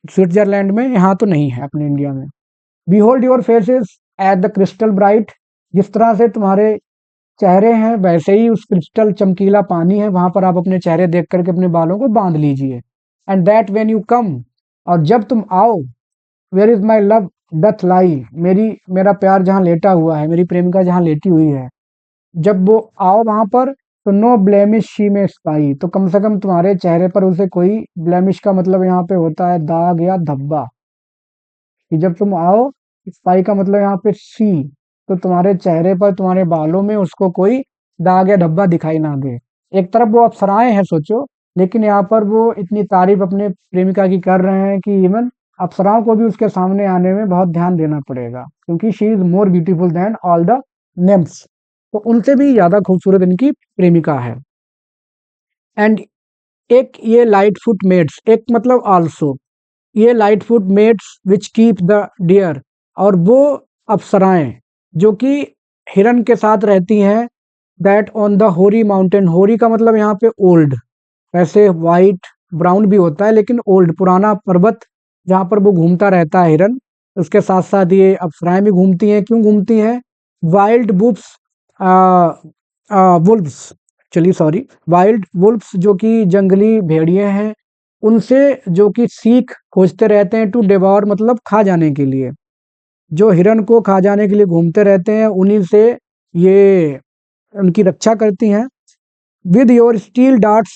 स्विट्जरलैंड में, यहाँ तो नहीं है अपने इंडिया में। Behold your faces at the crystal bright, जिस तरह से तुम्हारे चेहरे हैं वैसे ही उस क्रिस्टल चमकीला पानी है, वहां पर आप अपने चेहरे देख करके अपने बालों को बांध लीजिए। And that when you come, और जब तुम आओ, where is my love doth lie, मेरा प्यार जहाँ लेटा हुआ है, मेरी प्रेमिका जहाँ लेटी हुई है, जब वो आओ वहां पर, तो नो ब्लेमिश शी में स्पाई, तो कम से कम तुम्हारे चेहरे पर उसे कोई ब्लेमिश का मतलब यहाँ पे होता है दाग या धब्बा, कि जब तुम आओ, स्पाई का मतलब यहाँ पे सी, तो तुम्हारे चेहरे पर, तुम्हारे बालों में उसको कोई दाग या धब्बा दिखाई ना दे। एक तरफ वो अप्सराएं हैं सोचो, लेकिन यहाँ पर वो इतनी तारीफ अपने प्रेमिका की कर रहे हैं कि इवन अप्सराओं को भी उसके सामने आने में बहुत ध्यान देना पड़ेगा, क्योंकि she is more beautiful then all the names, तो उनसे भी ज्यादा खूबसूरत इनकी प्रेमिका है। एंड एक ये लाइट फुट मेड्स, एक मतलब आल्सो, ये light foot maids which keep the deer, और वो अप्सराएं जो कि हिरन के साथ रहती हैं, दैट ऑन द होरी माउंटेन, होरी का मतलब यहाँ पे ओल्ड, वैसे वाइट ब्राउन भी होता है, लेकिन ओल्ड, पुराना पर्वत, जहाँ पर वो घूमता रहता है हिरन, उसके साथ साथ ये अप्सराएं भी घूमती हैं। क्यों घूमती हैं? वाइल्ड बुल्स, वुल्व्स, चलिए सॉरी, वाइल्ड वुल्व्स जो कि जंगली भेड़िए हैं, उनसे जो कि सीख खोजते रहते हैं, टू डिवोर मतलब खा जाने के लिए, जो हिरन को खा जाने के लिए घूमते रहते हैं, उन्हीं से ये उनकी रक्षा करती हैं। With your steel darts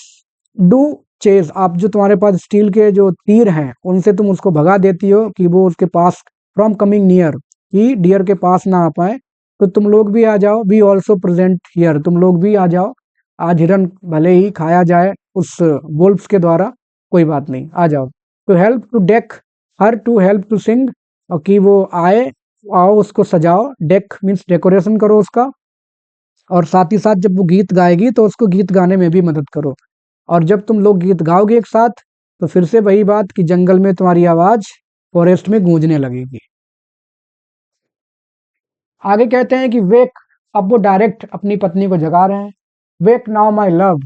do chase, आप जो तुम्हारे पास स्टील के जो तीर हैं उनसे तुम उसको भगा देती हो कि वो उसके पास, फ्रॉम कमिंग नियर, कि डियर के पास ना आ पाए। तो तुम लोग भी आ जाओ, वी ऑल्सो प्रेजेंट हियर, तुम लोग भी आ जाओ। आज हिरन भले ही खाया जाए उस वुल्फ्स के द्वारा, कोई बात नहीं, आ जाओ। To help to deck her, to help to sing, और कि वो आए, आओ उसको सजाओ, डेक मीन्स डेकोरेशन करो उसका, और साथ ही साथ जब वो गीत गाएगी तो उसको गीत गाने में भी मदद करो। और जब तुम लोग गीत गाओगे एक साथ, तो फिर से वही बात कि जंगल में तुम्हारी आवाज फॉरेस्ट में गूंजने लगेगी। आगे कहते हैं कि वेक, अब वो डायरेक्ट अपनी पत्नी को जगा रहे हैं। वेक नाउ माई लव,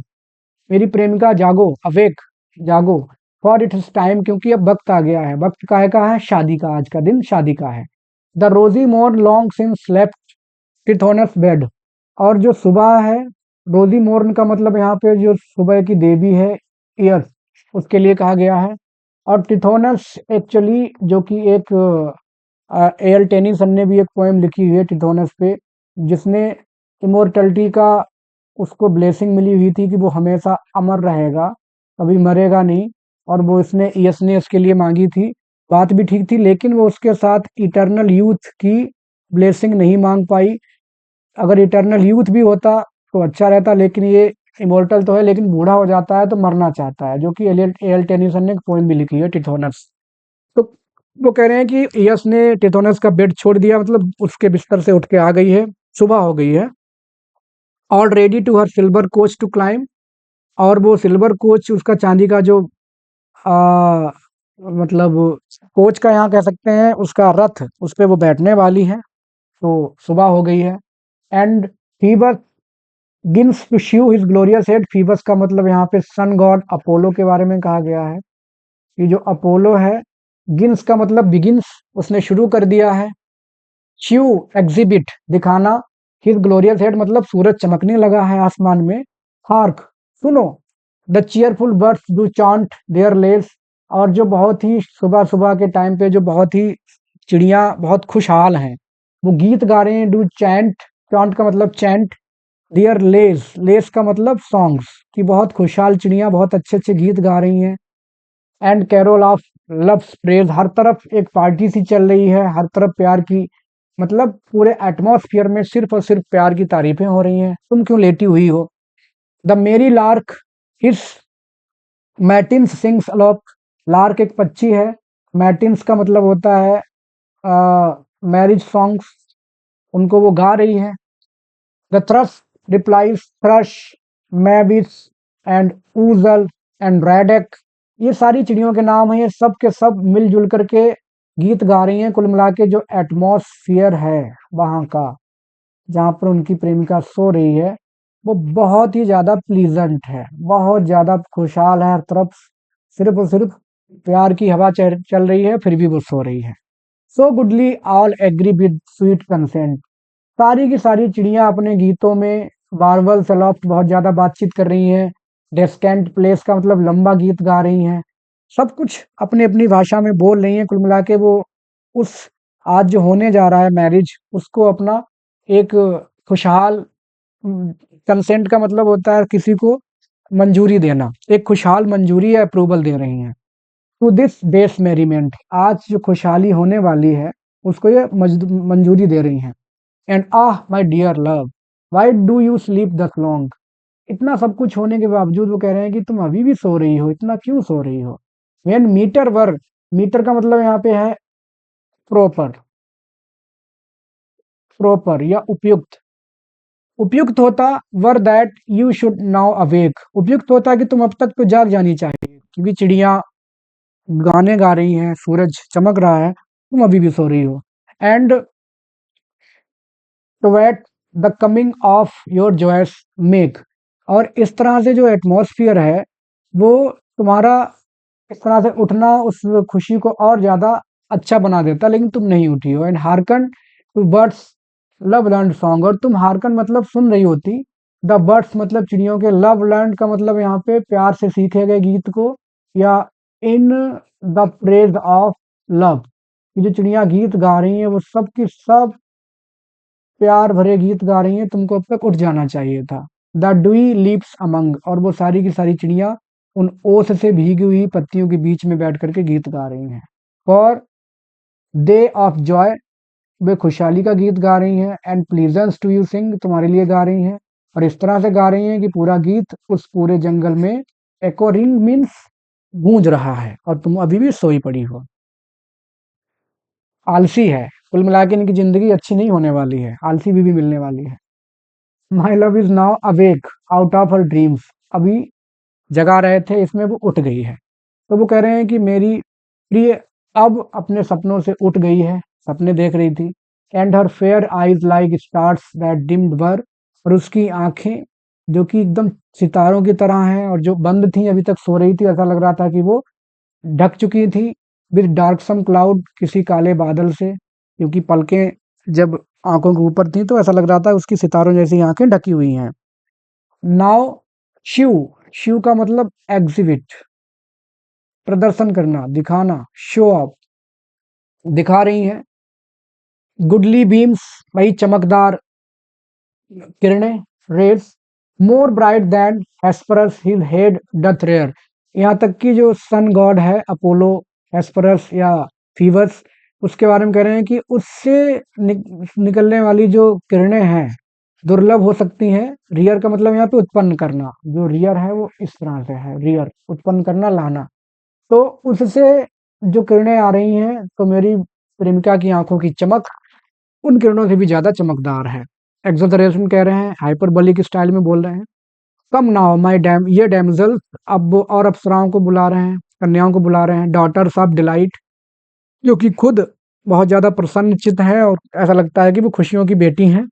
मेरी प्रेमिका जागो, अवेक, जागो, फॉर इट इज टाइम, क्योंकि अब वक्त आ गया है। वक्त काहे का है? शादी का, आज का दिन शादी का है। The rosy morn long since slept Tithonus bed, और जो सुबह है, रोजी मोर्न का मतलब यहाँ पे जो सुबह की देवी है, ईयर, उसके लिए कहा गया है। और टिथोनस एक्चुअली जो कि एक एल टेनिसन ने भी एक पोएम लिखी हुई है टिथोनस पे, जिसने इमोर्टलिटी का, उसको ब्लेसिंग मिली हुई थी कि वो हमेशा अमर रहेगा, कभी मरेगा नहीं। और वो इसने यस ने उसके लिए मांगी थी, बात भी ठीक थी, लेकिन वो उसके साथ इटर्नल यूथ की ब्लेसिंग नहीं मांग पाई। अगर इटर्नल यूथ भी होता तो अच्छा रहता, लेकिन ये इमोर्टल तो है लेकिन बूढ़ा हो जाता है तो मरना चाहता है, जो कि एल टेनिसन ने एक पोएम भी लिखी है टिथोनस। तो वो कह रहे हैं कि यस ने टिथोनस का बेड छोड़ दिया, मतलब उसके बिस्तर से उठ के आ गई है, सुबह हो गई है। All ready to her silver coach to climb, और वो सिल्वर कोच, उसका चांदी का जो आ, मतलब कोच का यहाँ कह सकते हैं, उसका रथ, उस पे वो बैठने वाली है। तो सुबह हो गई है। And Phoebus गिन्स to Shiv his glorious head, Phoebus का मतलब यहाँ पे सन गॉड अपोलो के बारे में कहा गया है। ये जो अपोलो है, गिन्स का मतलब बिगिंस, उसने शुरू कर दिया है। च्यू एग्जिबिट, दिखाना। हिज ग्लोरियस हेड मतलब सूरज चमकने लगा है आसमान में। हार्क, सुनो। The cheerful birds do chant their lays, और जो बहुत ही सुबह सुबह के टाइम पे जो बहुत ही चिड़िया बहुत खुशहाल हैं, वो गीत गा रहे हैं। डू चैंट, चांट का मतलब चैंट, देयर लेस, लेस का मतलब सॉन्ग्स, कि बहुत खुशहाल चिड़िया बहुत अच्छे अच्छे गीत गा रही हैं। And carol of love's praise, हर तरफ एक पार्टी सी चल रही है, हर तरफ प्यार की, मतलब पूरे एटमॉस्फेयर में सिर्फ और सिर्फ प्यार की तारीफें हो रही हैं। तुम क्यों लेटी हुई हो? द मेरी लार्क हिस मैटिन्स सिंग्स अलोक, लार्क एक पक्षी है, मैटिन्स का मतलब होता है मैरिज सॉन्ग्स, उनको वो गा रही है। The thrush replies, thrush, mavis and ouzel and ruddock, ये सारी चिड़ियों के नाम हैं। ये सब के सब मिलजुल करके गीत गा रही हैं। कुल मिला के जो एटमॉस्फियर है वहाँ का, जहाँ पर उनकी प्रेमिका सो रही है, वो बहुत ही ज़्यादा प्लीजेंट है, बहुत ज़्यादा खुशहाल है। हर तरफ सिर्फ और सिर्फ प्यार की हवा चल रही है, फिर भी वो सो रही है। So goodly all agree with sweet consent, सारी की सारी चिड़ियाँ अपने गीतों में बारबल सलॉफ्ट बहुत ज़्यादा बातचीत कर रही हैं। डेस्केंट प्लेस का मतलब लंबा गीत गा रही हैं। सब कुछ अपनी अपनी भाषा में बोल रही हैं। कुल मिला के वो उस, आज जो होने जा रहा है मैरिज, उसको अपना एक खुशहाल, कंसेंट का मतलब होता है किसी को मंजूरी देना, एक खुशहाल मंजूरी या अप्रूवल दे रही हैं। टू दिस बेस मेरीमेंट, आज जो खुशहाली होने वाली है उसको ये मंजूरी दे रही हैं। And ah my dear love, why do you sleep thus long, इतना सब कुछ होने के बावजूद वो कह रहे हैं कि तुम अभी भी सो रही हो, इतना क्यों सो रही हो? व्हेन मीटर वर, मीटर का मतलब यहाँ पे है प्रॉपर, प्रॉपर या उपयुक्त। उपयुक्त होता were that you should now awake, उपयुक्त होता कि तुम अब तक तो जाग जानी चाहिए, क्योंकि चिड़िया गाने गा रही हैं, सूरज चमक रहा है, तुम अभी भी सो रही हो। And toward the coming of your joyous make, और इस तरह से जो एटमॉस्फियर है वो तुम्हारा, इस तरह से उठना उस खुशी को और ज़्यादा अच्छा बना देता, लेकिन तुम नहीं उठी हो। And hearken to birds love learn song, और तुम हार्कन मतलब सुन रही होती, द बर्ड्स मतलब चिड़ियों के, लव लर्न का मतलब यहाँ पे प्यार से सीखे गए गीत को, या in the praise of love, ये जो चिड़िया गीत गा रही हैं वो सब की सब प्यार भरे गीत गा रही हैं, तुमको अब तक उठ जाना चाहिए था। द डुई लीप्स अमंग, और वो सारी की सारी चिड़िया उन ओस से भीगी हुई पत्तियों के बीच में बैठ करके गीत गा रही हैं। फॉर दे ऑफ जॉय, वे खुशहाली का गीत गा रही हैं। एंड प्लीजेंस टू यू सिंग, तुम्हारे लिए गा रही हैं। और इस तरह से गा रही हैं कि पूरा गीत उस पूरे जंगल में एको रिंग मीन्स गूंज रहा है और तुम अभी भी सोई पड़ी हो। आलसी है, कुल मिला के इनकी जिंदगी अच्छी नहीं होने वाली है, आलसी भी मिलने वाली है। My love is now awake out of her dreams, अभी जगा रहे थे, इसमें वो उठ गई है। तो वो कह रहे हैं कि मेरी प्रिय अब अपने सपनों से उठ गई है, सपने देख रही थी। And her fair eyes like stars that dimmed were, और उसकी आंखें जो कि एकदम सितारों की तरह हैं और जो बंद थी, अभी तक सो रही थी, ऐसा लग रहा था कि वो ढक चुकी थी विद डार्क सम क्लाउड, किसी काले बादल से, क्योंकि पलकें जब आंखों के ऊपर थी तो ऐसा लग रहा था उसकी सितारों जैसी आंखें ढकी हुई हैं। नाउ शिव, शिव का मतलब एग्जिबिट, प्रदर्शन करना, दिखाना, शो ऑफ, दिखा रही हैं। गुडली बीम्स, वही चमकदार किरणें, rays, more bright than Hesperus his head doth rear, यहाँ तक कि जो सन गॉड है अपोलो, हेस्परस या फीवर्स, उसके बारे में कह रहे हैं कि उससे निकलने वाली जो किरणें हैं दुर्लभ हो सकती हैं। रियर का मतलब यहाँ पे उत्पन्न करना, जो रियर है वो इस तरह से है, रियर उत्पन्न करना, लाना। तो उससे जो किरणें आ रही हैं तो मेरी प्रेमिका की आंखों की चमक उन किरणों से भी ज्यादा चमकदार है। एक्सोटरेशन कह रहे हैं, हाइपरबोलिक स्टाइल में बोल रहे हैं। कम नाउ माय डैम, ये डैमजल, अब वो और अप्सराओं को बुला रहे हैं, कन्याओं को बुला रहे हैं। डॉटर्स ऑफ डिलाइट, जो कि खुद बहुत ज्यादा प्रसन्न चित्त है और ऐसा लगता है कि वो खुशियों की बेटी हैं।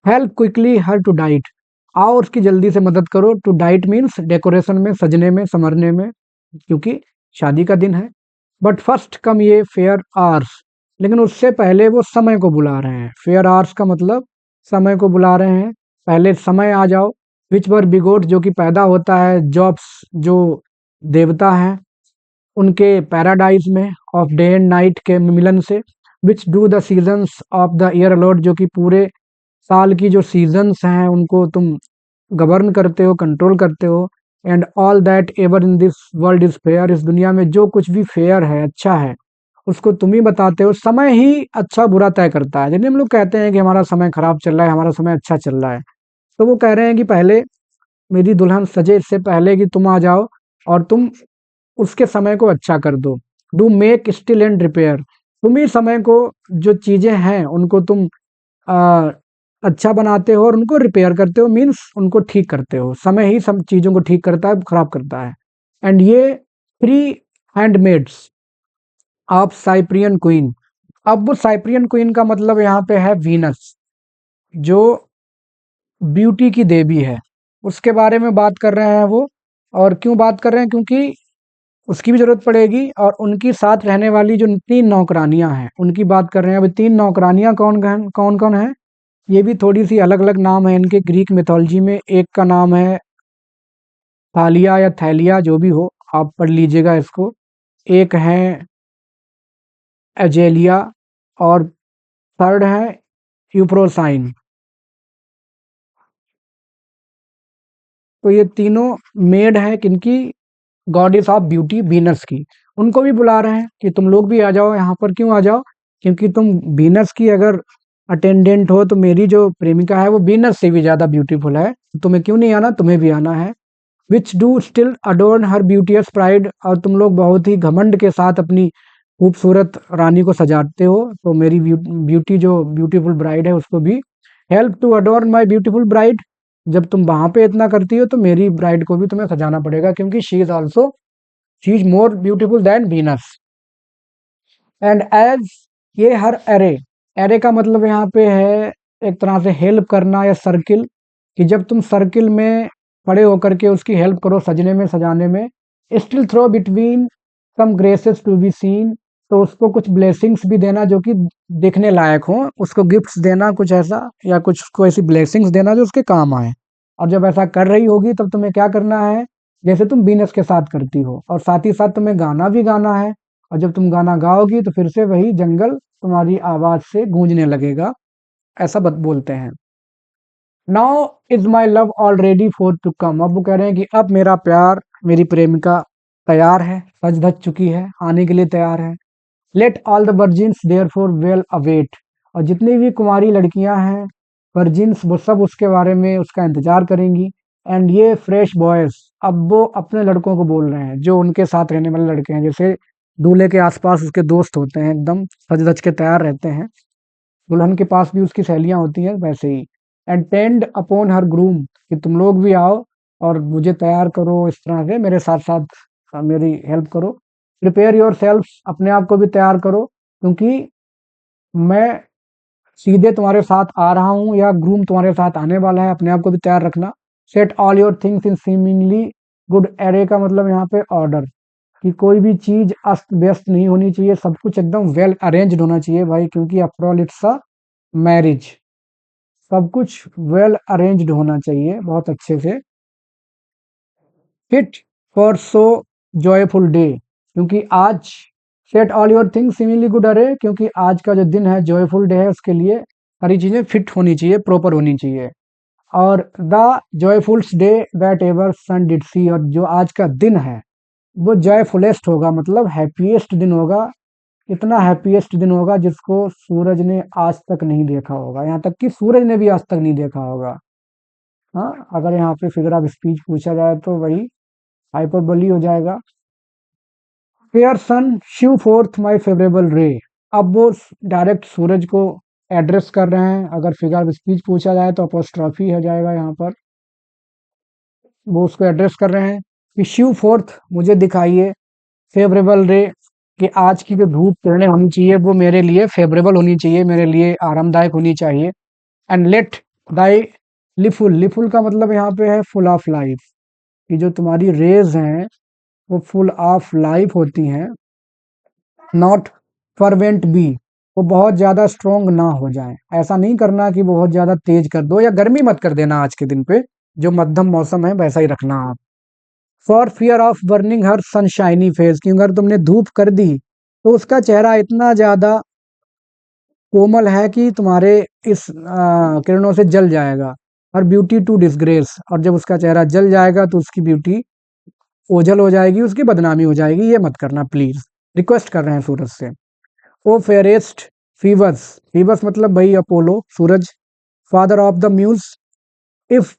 Help quickly her to dight, आओ उसकी जल्दी से मदद करो। टू डाइट मीन्स डेकोरेशन में, सजने में, संवरने में, क्योंकि शादी का दिन है। बट फर्स्ट कम ये फेयर आर्स, लेकिन उससे पहले वो समय को बुला रहे हैं। फेयर आर्स का मतलब समय को बुला रहे हैं, पहले समय आ जाओ। विच वर बिगोट, जो कि पैदा होता है, जॉब्स जो देवता हैं उनके पैराडाइज में, ऑफ डे एंड नाइट के मिलन से। Which do the seasons of the year allot, जो कि पूरे साल की जो सीजन्स हैं उनको तुम गवर्न करते हो, कंट्रोल करते हो। And all that ever in this world is fair, इस दुनिया में जो कुछ भी फेयर है, अच्छा है, उसको तुम ही बताते हो। समय ही अच्छा बुरा तय करता है। जैसे हम लोग कहते हैं कि हमारा समय खराब चल रहा है, हमारा समय अच्छा चल रहा है, तो वो कह रहे हैं कि पहले मेरी दुल्हन सजे इससे पहले कि तुम आ जाओ और तुम उसके समय को अच्छा कर दो। Do make still and repair, तुम ही समय को, जो चीजें हैं उनको तुम आ, अच्छा बनाते हो और उनको रिपेयर करते हो, मीन्स उनको ठीक करते हो। समय ही सब चीजों को ठीक करता है, खराब करता है। एंड ये three handmades of Cyprian queen, अब वो साइप्रियन क्वीन का मतलब यहाँ पे है वीनस, जो ब्यूटी की देवी है, उसके बारे में बात कर रहे हैं वो। और क्यों बात कर रहे हैं, क्योंकि उसकी भी जरूरत पड़ेगी, और उनकी साथ रहने वाली जो तीन नौकरानियां हैं उनकी बात कर रहे हैं। अभी तीन नौकरानियां कौन कौन है, ये भी थोड़ी सी अलग अलग नाम है इनके ग्रीक मिथोलॉजी में। एक का नाम है थालिया या थैलिया, जो भी हो आप पढ़ लीजिएगा इसको। एक है एजेलिया, और थर्ड है यूप्रोसाइन। तो ये तीनों मेड है किनकी, गॉडेस ऑफ ब्यूटी वीनस की। उनको भी बुला रहे हैं कि तुम लोग भी आ जाओ यहाँ पर। क्यों आ जाओ, क्योंकि तुम वीनस की अगर अटेंडेंट हो तो मेरी जो प्रेमिका है वो वीनस से भी ज्यादा ब्यूटीफुल है, तुम्हें क्यों नहीं आना, तुम्हें भी आना है। Which do still adorn her beauteous pride, और तुम लोग बहुत ही घमंड के साथ अपनी खूबसूरत रानी को सजाते हो, तो मेरी ब्यूटी जो ब्यूटीफुल ब्राइड है उसको भी help to adorn my beautiful bride, जब तुम वहां पे इतना करती हो तो मेरी ब्राइड को भी तुम्हें सजाना पड़ेगा, क्योंकि she is also, she is more beautiful than Venus. And as, ये हर एरे, एरे का मतलब यहाँ पे है एक तरह से हेल्प करना या सर्किल, कि जब तुम सर्किल में खड़े होकर के उसकी हेल्प करो सजने में, सजाने में। Still through between some graces to be seen, तो उसको कुछ ब्लेसिंग्स भी देना जो कि देखने लायक हो, उसको गिफ्ट्स देना कुछ ऐसा, या कुछ उसको ऐसी ब्लेसिंग्स देना जो उसके काम आए। और जब ऐसा कर रही होगी तब तुम्हें क्या करना है, जैसे तुम बीनस के साथ करती हो, और साथ ही साथ तुम्हें गाना भी गाना है। और जब तुम गाना गाओगी तो फिर से वही जंगल तुम्हारी आवाज से गूंजने लगेगा, ऐसा बोलते हैं। Now is my love all ready for to come. अब वो कह रहे हैं कि अब मेरा प्यार, मेरी प्रेमिका तैयार है, सज धज चुकी है, आने के लिए तैयार है। Let all the virgins therefore well await. और जितनी भी कुमारी लड़कियां हैं, वर्जिन्स, वो सब उसके बारे में उसका इंतजार करेंगी। एंड ये फ्रेश बॉयज, अब वो अपने लड़कों को बोल रहे हैं, जो उनके साथ रहने वाले लड़के हैं, जैसे दूल्हे के आसपास उसके दोस्त होते हैं, एकदम सज धज के तैयार रहते हैं, दुल्हन के पास भी उसकी सहेलियां होती हैं, वैसे ही। And tend upon her groom, कि तुम लोग भी आओ और मुझे तैयार करो, इस तरह से मेरे साथ साथ मेरी हेल्प करो। प्रिपेयर योर सेल्फ, अपने आप को भी तैयार करो, क्योंकि मैं सीधे तुम्हारे साथ आ रहा हूँ या ग्रूम तुम्हारे साथ आने वाला है, अपने आप को भी तैयार रखना। Set all your things in seemingly good array का मतलब यहाँ पे ऑर्डर, कि कोई भी चीज अस्त व्यस्त नहीं होनी चाहिए, सब कुछ एकदम वेल अरेंज्ड होना चाहिए भाई, क्योंकि after all it's a marriage. सब कुछ वेल अरेंज्ड होना चाहिए, बहुत अच्छे से। Fit for so joyful day, क्योंकि आज, set all your things similarly good अरे, क्योंकि आज का जो दिन है जॉयफुल डे है, उसके लिए सारी चीजें फिट होनी चाहिए, प्रॉपर होनी चाहिए। और the joyfullest day that ever sun did see, और जो आज का दिन है वो जॉयफुलेस्ट होगा, मतलब हैप्पीएस्ट दिन होगा। इतना हैप्पीएस्ट दिन होगा जिसको सूरज ने आज तक नहीं देखा होगा, यहाँ तक कि सूरज ने भी आज तक नहीं देखा होगा। हाँ, अगर यहाँ पे फिगर ऑफ स्पीच पूछा जाए तो वही हाइपरबोली हो जाएगा। फेयर सन शिव फोर्थ माई फेवरेबल रे। अब वो डायरेक्ट सूरज को एड्रेस कर रहे हैं, अगर फिगर ऑफ स्पीच पूछा जाए तो अपोस्ट्रॉफी हो जाएगा यहाँ पर। वो उसको एड्रेस कर रहे हैं कि शिव फोर्थ, मुझे दिखाइए फेवरेबल रे, कि आज की जो धूप किरणें होनी चाहिए वो मेरे लिए फेवरेबल होनी चाहिए, मेरे लिए आरामदायक होनी चाहिए। एंड लेट दाई लिफुल, लिफुल का मतलब यहाँ पे है फुल ऑफ लाइफ, कि जो तुम्हारी रेज हैं वो फुल ऑफ लाइफ होती हैं। नॉट फर्वेंट बी, वो बहुत ज्यादा स्ट्रोंग ना हो जाए, ऐसा नहीं करना कि वो बहुत ज्यादा तेज कर दो, या गर्मी मत कर देना आज के दिन पे, जो मध्यम मौसम है वैसा ही रखना आप। For fear of burning her sunshiny face, क्योंकि अगर तुमने धूप कर दी तो उसका चेहरा इतना ज्यादा कोमल है कि तुम्हारे इस किरणों से जल जाएगा। और ब्यूटी टू डिसग्रेस, और जब उसका चेहरा जल जाएगा तो उसकी ब्यूटी ओझल हो जाएगी, उसकी बदनामी हो जाएगी, ये मत करना प्लीज, रिक्वेस्ट कर रहे हैं सूरज से। ओ फेरेस्ट फीबस, फीबस मतलब भाई अपोलो, सूरज। Father of the muse, if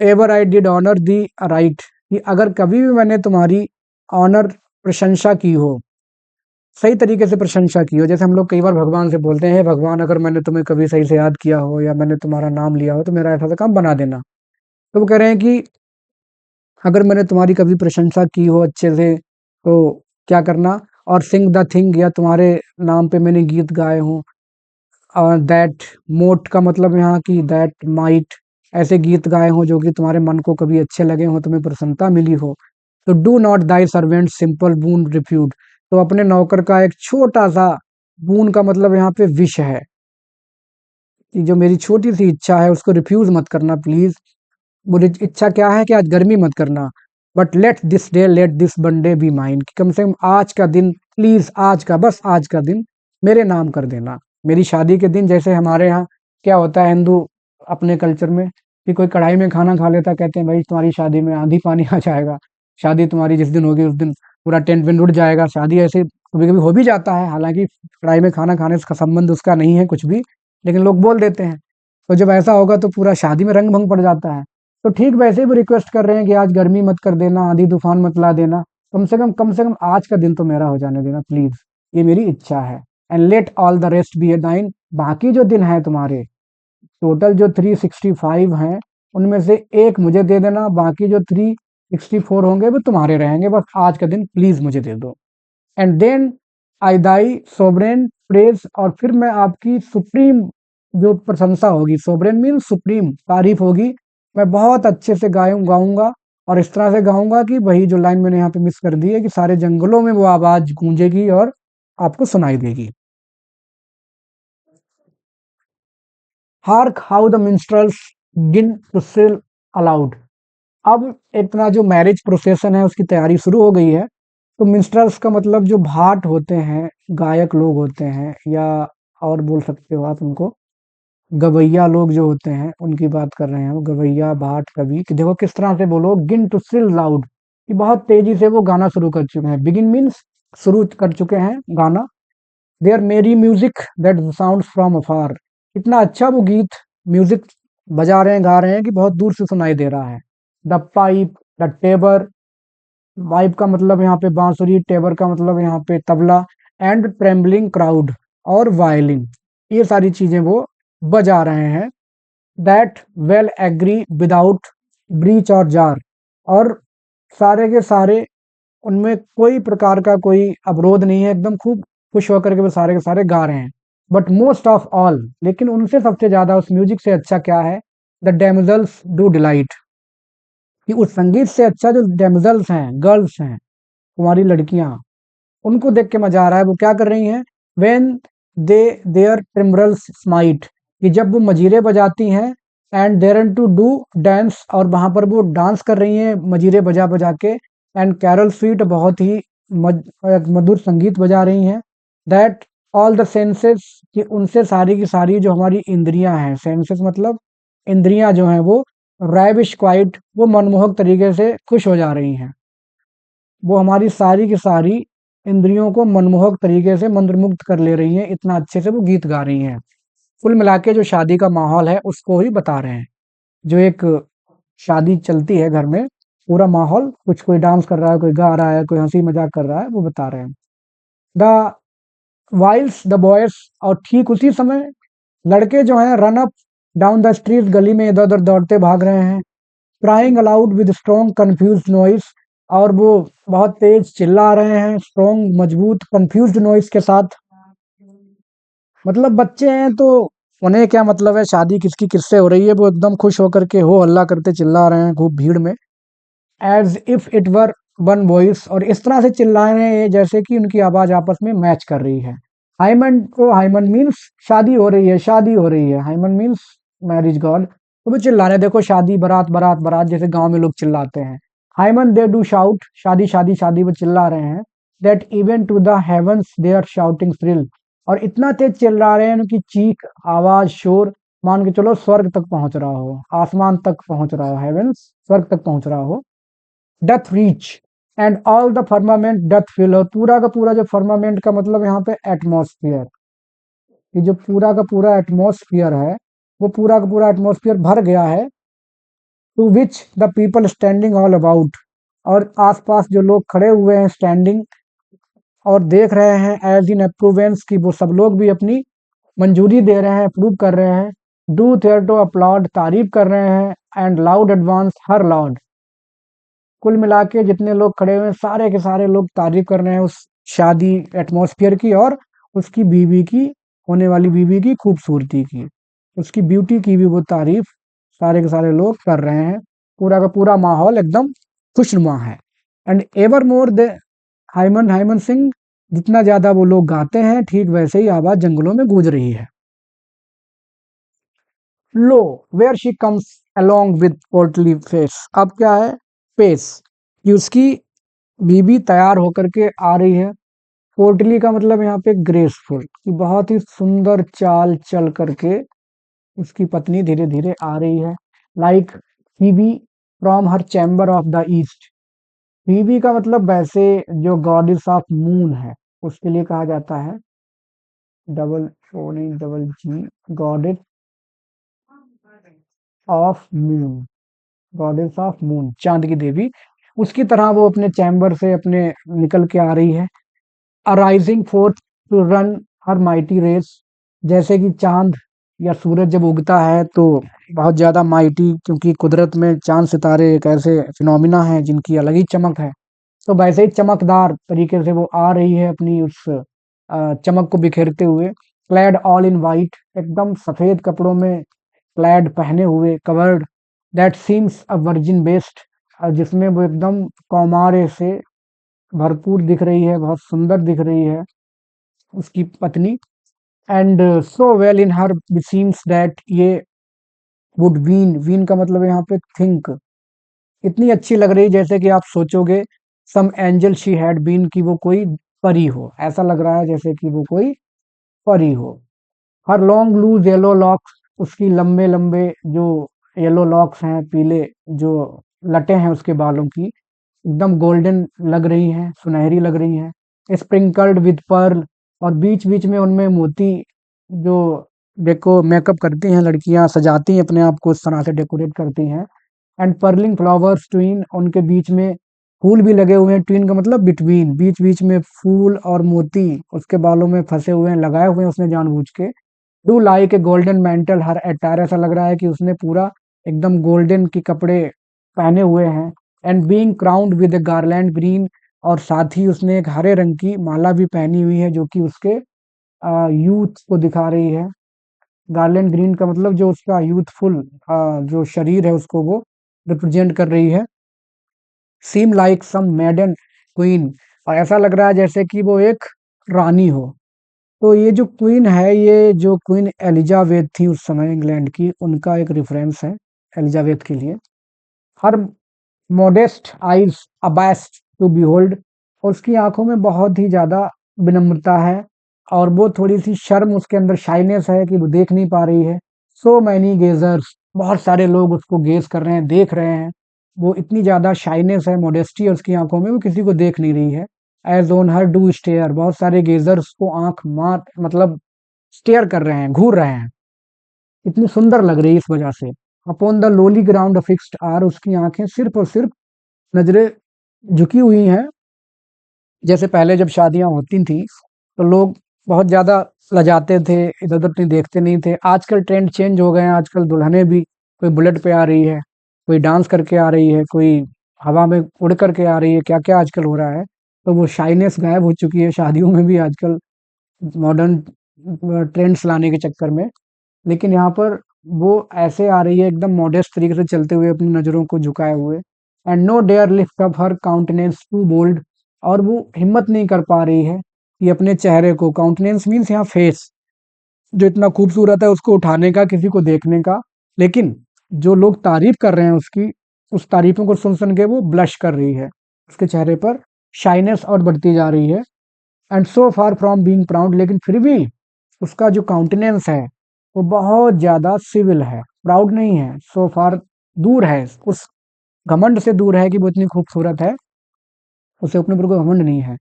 ever I did honour thee right, कि अगर कभी भी मैंने तुम्हारी ऑनर, प्रशंसा की हो, सही तरीके से प्रशंसा की हो, जैसे हम लोग कई बार भगवान से बोलते हैं, "हे भगवान, अगर मैंने तुम्हें कभी सही से याद किया हो या मैंने तुम्हारा नाम लिया हो तो मेरा ऐसा काम बना देना।" तो वो कह रहे हैं कि अगर मैंने तुम्हारी कभी प्रशंसा की हो अच्छे से तो क्या करना, और सिंग द थिंग, या तुम्हारे नाम पे मैंने गीत गाए हों, और दैट मोट का मतलब यहाँ की दैट माइट, ऐसे गीत गाए हों जो कि तुम्हारे मन को कभी अच्छे लगे हों, तुम्हें प्रसन्नता मिली हो। तो do not thy servant simple boon refute, तो अपने नौकर का एक छोटा सा बून का मतलब यहाँ पे विश है, कि जो मेरी छोटी सी इच्छा है उसको रिफ्यूज मत करना प्लीज। मुझे इच्छा क्या है कि आज गर्मी मत करना, but let this day, let this one day be mine, कि कम से कम आज का दिन प्लीज, आज का, बस आज का दिन मेरे नाम कर देना। मेरी शादी के दिन, जैसे हमारे यहाँ क्या होता है हिंदू अपने कल्चर में, कि कोई कढ़ाई में खाना खा लेता, कहते हैं भाई तुम्हारी शादी में आंधी पानी आ जाएगा, शादी तुम्हारी जिस दिन होगी उस दिन पूरा टेंट वेंट उड़ जाएगा। शादी ऐसे कभी कभी हो भी जाता है, हालांकि कढ़ाई में खाना खाने का संबंध उसका नहीं है कुछ भी, लेकिन लोग बोल देते हैं। तो जब ऐसा होगा तो पूरा शादी में रंग भंग पड़ जाता है। तो ठीक वैसे ही वो रिक्वेस्ट कर रहे हैं कि आज गर्मी मत कर देना, आंधी तूफान मत ला देना, कम से कम आज का दिन तो मेरा हो जाने देना प्लीज, ये मेरी इच्छा है। And let all the rest be a nine, बाकी जो दिन है तुम्हारे, टोटल जो 365 हैं उनमें से एक मुझे दे देना, बाकी जो 364 होंगे वो तुम्हारे रहेंगे, बस आज का दिन प्लीज मुझे दे दो। And then I thy sovereign praise, और फिर मैं आपकी सुप्रीम जो प्रशंसा होगी, सोवरेन मीन सुप्रीम तारीफ होगी, मैं बहुत अच्छे से गाऊंगा, और इस तरह से गाऊंगा कि वही जो लाइन मैंने यहाँ पे मिस कर दी है, कि सारे जंगलों में वो आवाज गूंजेगी और आपको सुनाई देगी। हार्क हाउ द मिंस्ट्रल्स गिन टू सिल अलाउड, अब इतना जो मैरिज प्रोसेसन है उसकी तैयारी शुरू हो गई है। तो मिंस्ट्रल्स का मतलब जो भाट होते हैं, गायक लोग होते हैं, या और बोल सकते हो आप उनको, गवैया लोग जो होते हैं उनकी बात कर रहे हैं, वो गवैया भाट कवि कि देखो किस तरह से वो लोग गिन टू सिल लाउड कि बहुत तेजी से वो गाना शुरू कर चुके हैं। बिगिन मीन्स शुरू कर चुके हैं गाना। देयर मेरी म्यूजिक दैट साउंड फ्रॉम अफार, इतना अच्छा वो गीत म्यूजिक बजा रहे हैं गा रहे हैं कि बहुत दूर से सुनाई दे रहा है। द पाइप, द टेबर, वाइब का मतलब यहाँ पे बांसुरी, टेबर का मतलब यहाँ पे तबला, एंड ट्रेम्बलिंग क्राउड और वायलिन, ये सारी चीजें वो बजा रहे हैं। That well agree without breach or jar, और सारे के सारे उनमें कोई प्रकार का कोई अवरोध नहीं है, एकदम खूब खुश होकर के वो सारे के सारे गा रहे हैं। बट मोस्ट ऑफ ऑल, लेकिन उनसे सबसे ज्यादा उस म्यूजिक से अच्छा क्या है, द डेमजल्स डू डिलाइट, कि उस संगीत से अच्छा जो डेमजल्स हैं, गर्ल्स हैं, कुंवारी लड़कियां, उनको देख के मजा आ रहा है। वो क्या कर रही हैं, when they their timbrels smite, कि जब वो मजीरे बजाती हैं, and there to do dance, और वहां पर वो डांस कर रही हैं मजीरे बजा बजा के, एंड कैरल स्वीट, बहुत ही मधुर संगीत बजा रही हैं। दैट ऑल द सेंसेस, कि उनसे सारी की सारी जो हमारी इंद्रियां हैं, सेंसेस मतलब इंद्रियां जो हैं वो रैविश क्वाइट, वो मनमोहक तरीके से खुश हो जा रही हैं। वो हमारी सारी की सारी इंद्रियों को मनमोहक तरीके से मंत्रमुग्ध कर ले रही हैं, इतना अच्छे से वो गीत गा रही हैं। कुल मिला के जो शादी का माहौल है उसको ही बता रहे हैं। जो एक शादी चलती है घर में, पूरा माहौल, कुछ कोई डांस कर रहा है, कोई गा रहा है, कोई हंसी मजाक कर रहा है, वो बता रहे हैं। द वाइल्स द बॉयज, और ठीक उसी समय लड़के जो हैं run up down the street, गली में इधर उधर दौड़ते भाग रहे हैं। Crying allowed with strong confuse noise, और वो बहुत तेज चिल्ला रहे हैं, स्ट्रॉन्ग मजबूत कंफ्यूज्ड नॉइस के साथ। मतलब बच्चे हैं तो उन्हें क्या मतलब है शादी किसकी किससे हो रही है, वो एकदम खुश होकर के हो हल्ला करते चिल्ला रहे हैं खूब भीड़ में, as if it were one voice, और इस तरह से चिल्ला रहे हैं जैसे कि उनकी आवाज आपस में मैच कर रही है। हाइमन को, हाइमन मीन्स शादी हो रही है, शादी हो रही है, हाइमन मीन्स मैरिज गॉड, तो वो चिल्ला रहे हैं, देखो शादी, बारात बारात बारात, जैसे गांव में लोग चिल्लाते हैं। हाइमन दे डू शाउट, शादी शादी शादी, वो चिल्ला रहे हैं। That even to the heavens they are shouting shrill, और इतना तेज चिल्ला रहे हैं उनकी चीख, आवाज, शोर, मान के चलो स्वर्ग तक पहुंच रहा हो, आसमान तक पहुंच रहा हो, हेवंस स्वर्ग तक पहुंच रहा हो। Doth reach and all the firmament doth fill, और पूरा का पूरा जो फर्मामेंट का मतलब यहाँ पे एटमॉस्फेयर, ये जो पूरा का पूरा एटमॉस्फेयर है, वो पूरा का पूरा एटमॉस्फेयर भर गया है। To which the people standing all about, और आसपास जो लोग खड़े हुए हैं स्टैंडिंग और देख रहे हैं, एज इन अप्रूवेंस, की वो सब लोग भी अपनी मंजूरी दे रहे हैं, अप्रूव कर रहे हैं। डू थियर टू अपलॉड, तारीफ कर रहे हैं, and loud advance her Lord, कुल मिला के जितने लोग खड़े हुए हैं सारे के सारे लोग तारीफ कर रहे हैं उस शादी एटमॉस्फेयर की, और उसकी बीवी की, होने वाली बीवी की खूबसूरती की, उसकी ब्यूटी की भी वो तारीफ सारे के सारे लोग कर रहे हैं। पूरा का पूरा माहौल एकदम खुशनुमा है। And ever more they, Hymen Hymen sing, जितना ज्यादा वो लोग गाते हैं ठीक वैसे ही आवाज जंगलों में गूंज रही है। Lo where she comes along with portly face, अब क्या है, फेस, कि उसकी बीबी तैयार होकर के आ रही है। पोर्टली का मतलब यहाँ पे ग्रेसफुल, कि बहुत ही सुंदर चाल चल करके उसकी पत्नी धीरे धीरे आ रही है। Like Phoebe from her chamber of the east, Phoebe का मतलब वैसे जो गॉडेस ऑफ मून है उसके लिए कहा जाता है, डबल ओ नहीं double ji, goddess of moon, goddess of moon, चांद की देवी, उसकी तरह वो अपने चैम्बर से अपने निकल के आ रही है। Arising forth to run her mighty race, जैसे कि चांद या सूरज जब उगता है तो बहुत ज्यादा माइटी, क्योंकि कुदरत में चांद सितारे एक ऐसे फिनोमिना हैं जिनकी अलग ही चमक है, तो वैसे ही चमकदार तरीके से वो आ रही है अपनी उस चमक को बिखेरते हुए। क्लैड ऑल इन वाइट, एकदम सफेद कपड़ों में क्लैड पहने हुए, covered, that seems a virgin best, जिसमें वो एकदम कौमारे से भरपूर दिख रही है, बहुत सुंदर दिख रही है उसकी पत्नी। And so well in her seems that, ये वुड वीन, वीन का मतलब यहाँ पे थिंक, इतनी अच्छी लग रही जैसे कि आप सोचोगे सम एंजल शी हैड बीन, की वो कोई परी हो, ऐसा लग रहा है जैसे कि वो कोई परी हो। हर लॉन्ग लूज येलो लॉक्स, उसकी लंबे-लंबे जो येलो लॉक्स हैं, पीले जो लटें हैं उसके बालों की, एकदम गोल्डन लग रही हैं, सुनहरी लग रही हैं, स्प्रिंकल्ड विद पर्ल, और बीच-बीच में उनमें मोती जो डेको मेकअप करती हैं लड़कियाँ, सजाती हैं अपने आप को, इस तरह से डेकोरेट करती हैं। एंड पर्लिंग फ्लावर्स ट्विन, उनके बीच में फूल भी लगे हुए हैं, ट्विन का मतलब बिटवीन, बीच-बीच में फूल और मोती उसके बालों में फँसे हुए हैं, लगाए हुए हैं उसने जानबूझ के। Do like a golden mantle, her attire ऐसा लग रहा है कि उसने पूरा एकदम गोल्डन के कपड़े पहने हुए हैं। And being crowned with A garland green, और साथ ही उसने एक हरे रंग की माला भी पहनी हुई है जो कि उसके यूथ को दिखा रही है। गार्लैंड ग्रीन का मतलब जो उसका यूथफुल जो शरीर है उसको वो रिप्रेजेंट कर रही है। Seem like some maiden queen, और ऐसा लग रहा है जैसे कि वो एक रानी हो। तो ये जो क्वीन है, ये जो क्वीन एलिजाबेथ थी उस समय इंग्लैंड की, उनका एक रेफरेंस है एलिजाबेथ के लिए। हर मॉडेस्ट आईज अबैस्ट टू बिहोल्ड, और उसकी आंखों में बहुत ही ज्यादा विनम्रता है, और वो थोड़ी सी शर्म उसके अंदर, शाइनेस है कि वो देख नहीं पा रही है। सो मैनी गेजर्स, बहुत सारे लोग उसको गेज कर रहे हैं, देख रहे हैं। वो इतनी ज्यादा शाइनेस है, मॉडेस्टी है उसकी आंखों में, वो किसी को देख नहीं रही है। As on her do stare, बहुत सारे गेजर्स को आंख मार मतलब स्टेयर कर रहे हैं, घूर रहे हैं, इतनी सुंदर लग रही है इस वजह से। Upon the lowly ground fixed are, उसकी आंखें सिर्फ और सिर्फ नजरें झुकी हुई हैं। जैसे पहले जब शादियां होती थी तो लोग बहुत ज्यादा लजाते थे, इधर उधर नहीं देखते नहीं थे। आजकल ट्रेंड चेंज हो गए हैं, आजकल दुल्हनें भी कोई बुलेट पे आ रही है, कोई डांस करके आ रही है, कोई हवा में उड़ करके आ रही है, क्या क्या आजकल हो रहा है। तो वो शाइनेस गायब हो चुकी है शादियों में भी आजकल, मॉडर्न ट्रेंड्स लाने के चक्कर में। लेकिन यहाँ पर वो ऐसे आ रही है एकदम मॉडेस्ट तरीके से चलते हुए, अपनी नजरों को झुकाए हुए। And no dare lift up her countenance too bold, और वो हिम्मत नहीं कर पा रही है कि अपने चेहरे को, काउंटेनेंस मीन्स यहाँ फेस, जो इतना खूबसूरत है उसको उठाने का, किसी को देखने का। लेकिन जो लोग तारीफ कर रहे हैं उसकी, उस तारीफों को सुन सुन के वो ब्लश कर रही है, उसके चेहरे पर शाइनेस और बढ़ती जा रही है। And so far from being proud, लेकिन फिर भी उसका जो काउंटेनेंस है वो बहुत ज्यादा सिविल है, प्राउड नहीं है। सो फार दूर है, उस घमंड से दूर है कि वो इतनी खूबसूरत है, उसे अपने ऊपर कोई घमंड नहीं है।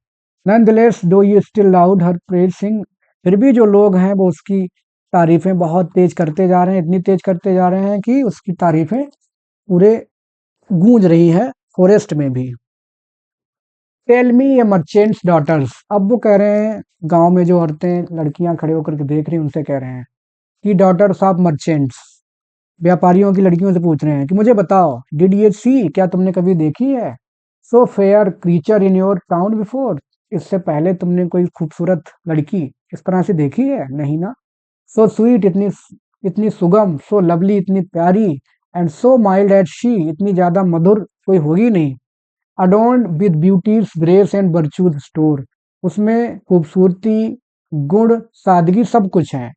Nonetheless do you still loud her praise sing, फिर भी जो लोग हैं वो उसकी तारीफें बहुत तेज करते जा रहे हैं, इतनी तेज करते जा रहे हैं कि उसकी तारीफें पूरे गूंज रही है फॉरेस्ट में भी। टेल मी ये मर्चेंट्स डॉटर्स, अब वो कह रहे हैं, गांव में जो औरतें लड़कियां खड़े होकर के देख रही हैं उनसे कह रहे हैं कि डॉटर्स ऑफ मर्चेंट्स, व्यापारियों की लड़कियों से पूछ रहे हैं कि मुझे बताओ, डिड ये सी, क्या तुमने कभी देखी है so fair creature in your town before, इससे पहले तुमने कोई खूबसूरत लड़की इस तरह से देखी है? नहीं ना। सो स्वीट, इतनी इतनी सुगम, सो लवली, इतनी प्यारी, and so mild at she, इतनी ज्यादा मधुर कोई होगी नहीं। Adorned with beauty's grace and virtue's store, उसमें खूबसूरती, गुण, सादगी सब कुछ है।